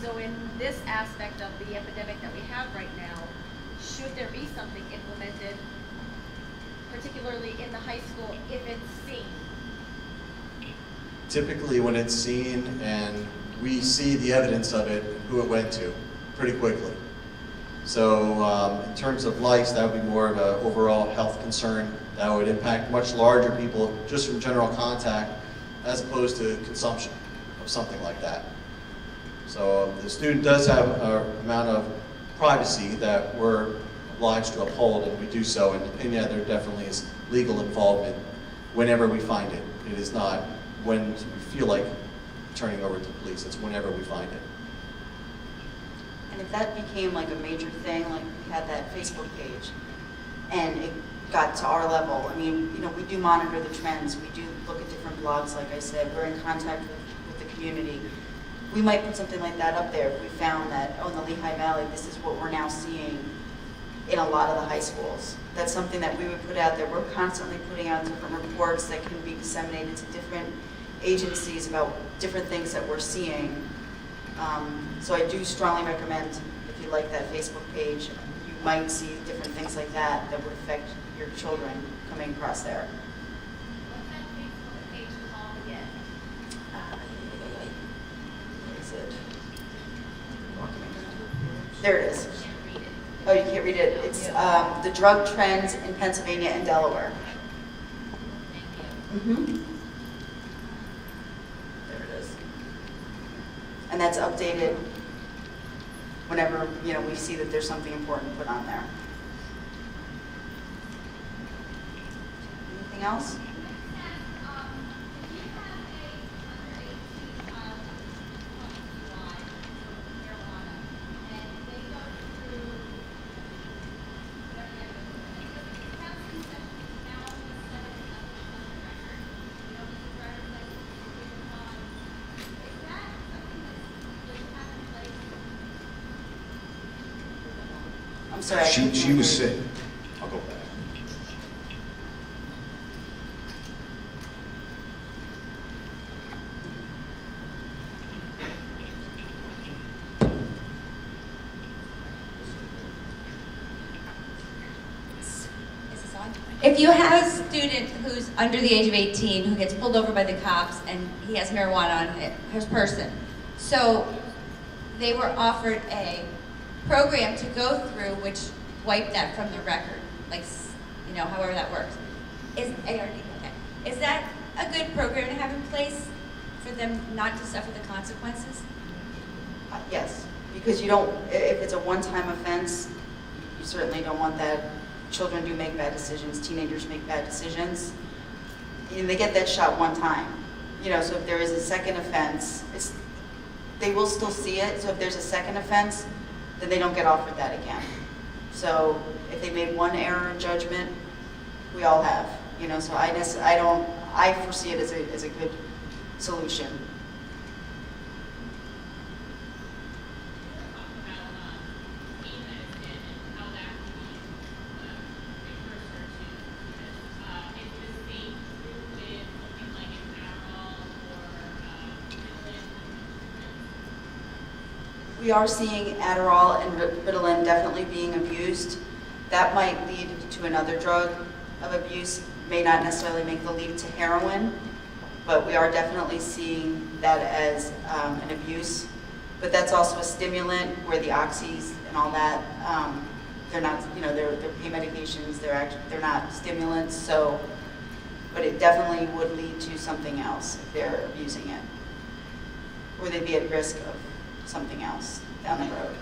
So in this aspect of the epidemic that we have right now, should there be something implemented, particularly in the high school, if it's seen? Typically when it's seen and we see the evidence of it and who it went to pretty quickly. So in terms of lice, that would be more of an overall health concern that would impact much larger people just from general contact as opposed to consumption of something like that. So the student does have an amount of privacy that we're obliged to uphold, and we do so, and yeah, there definitely is legal involvement whenever we find it. It is not when we feel like turning over to the police, it's whenever we find it. And if that became like a major thing, like we had that Facebook page, and it got to our level, I mean, we do monitor the trends, we do look at different blogs, like I said, we're in contact with the community. we might put something like that up there if we found that, oh, in the Lehigh Valley, this is what we're now seeing in a lot of the high schools. That's something that we would put out there. We're constantly putting out different reports that can be disseminated to different agencies about different things that we're seeing. So I do strongly recommend, if you like that Facebook page, you might see different things like that that would affect your children coming across there. What's that Facebook page called again? Where is it? There it is. Oh, you can't read it. It's the drug trends in Pennsylvania and Delaware. Mm-hmm. There it is. And that's updated whenever, you know, we see that there's something important put on there. Anything else? I'm sorry. She was sick. I'll go back. If you have a student who's under the age of 18 who gets pulled over by the cops and he has marijuana on his person, so they were offered a program to go through which wiped that from the record, like, you know, however that works. Is ARD, okay. Is that a good program to have in place for them not to suffer the consequences? Yes, because you don't, if it's a one-time offense, you certainly don't want that. Children do make bad decisions, teenagers make bad decisions. And they get that shot one time. You know, so if there is a second offense, they will still see it. So if there's a second offense, then they don't get offered that again. So if they made one error in judgment, we all have. You know, so I foresee it as a good solution. We are seeing Adderall and Ritalin definitely being abused. That might lead to another drug of abuse, may not necessarily make the leap to heroin, but we are definitely seeing that as an abuse. But that's also a stimulant where the oxys and all that, they're not, you know, they're pain medications, they're not stimulants, so, but it definitely would lead to something else if they're abusing it. Or they'd be at risk of something else down the road.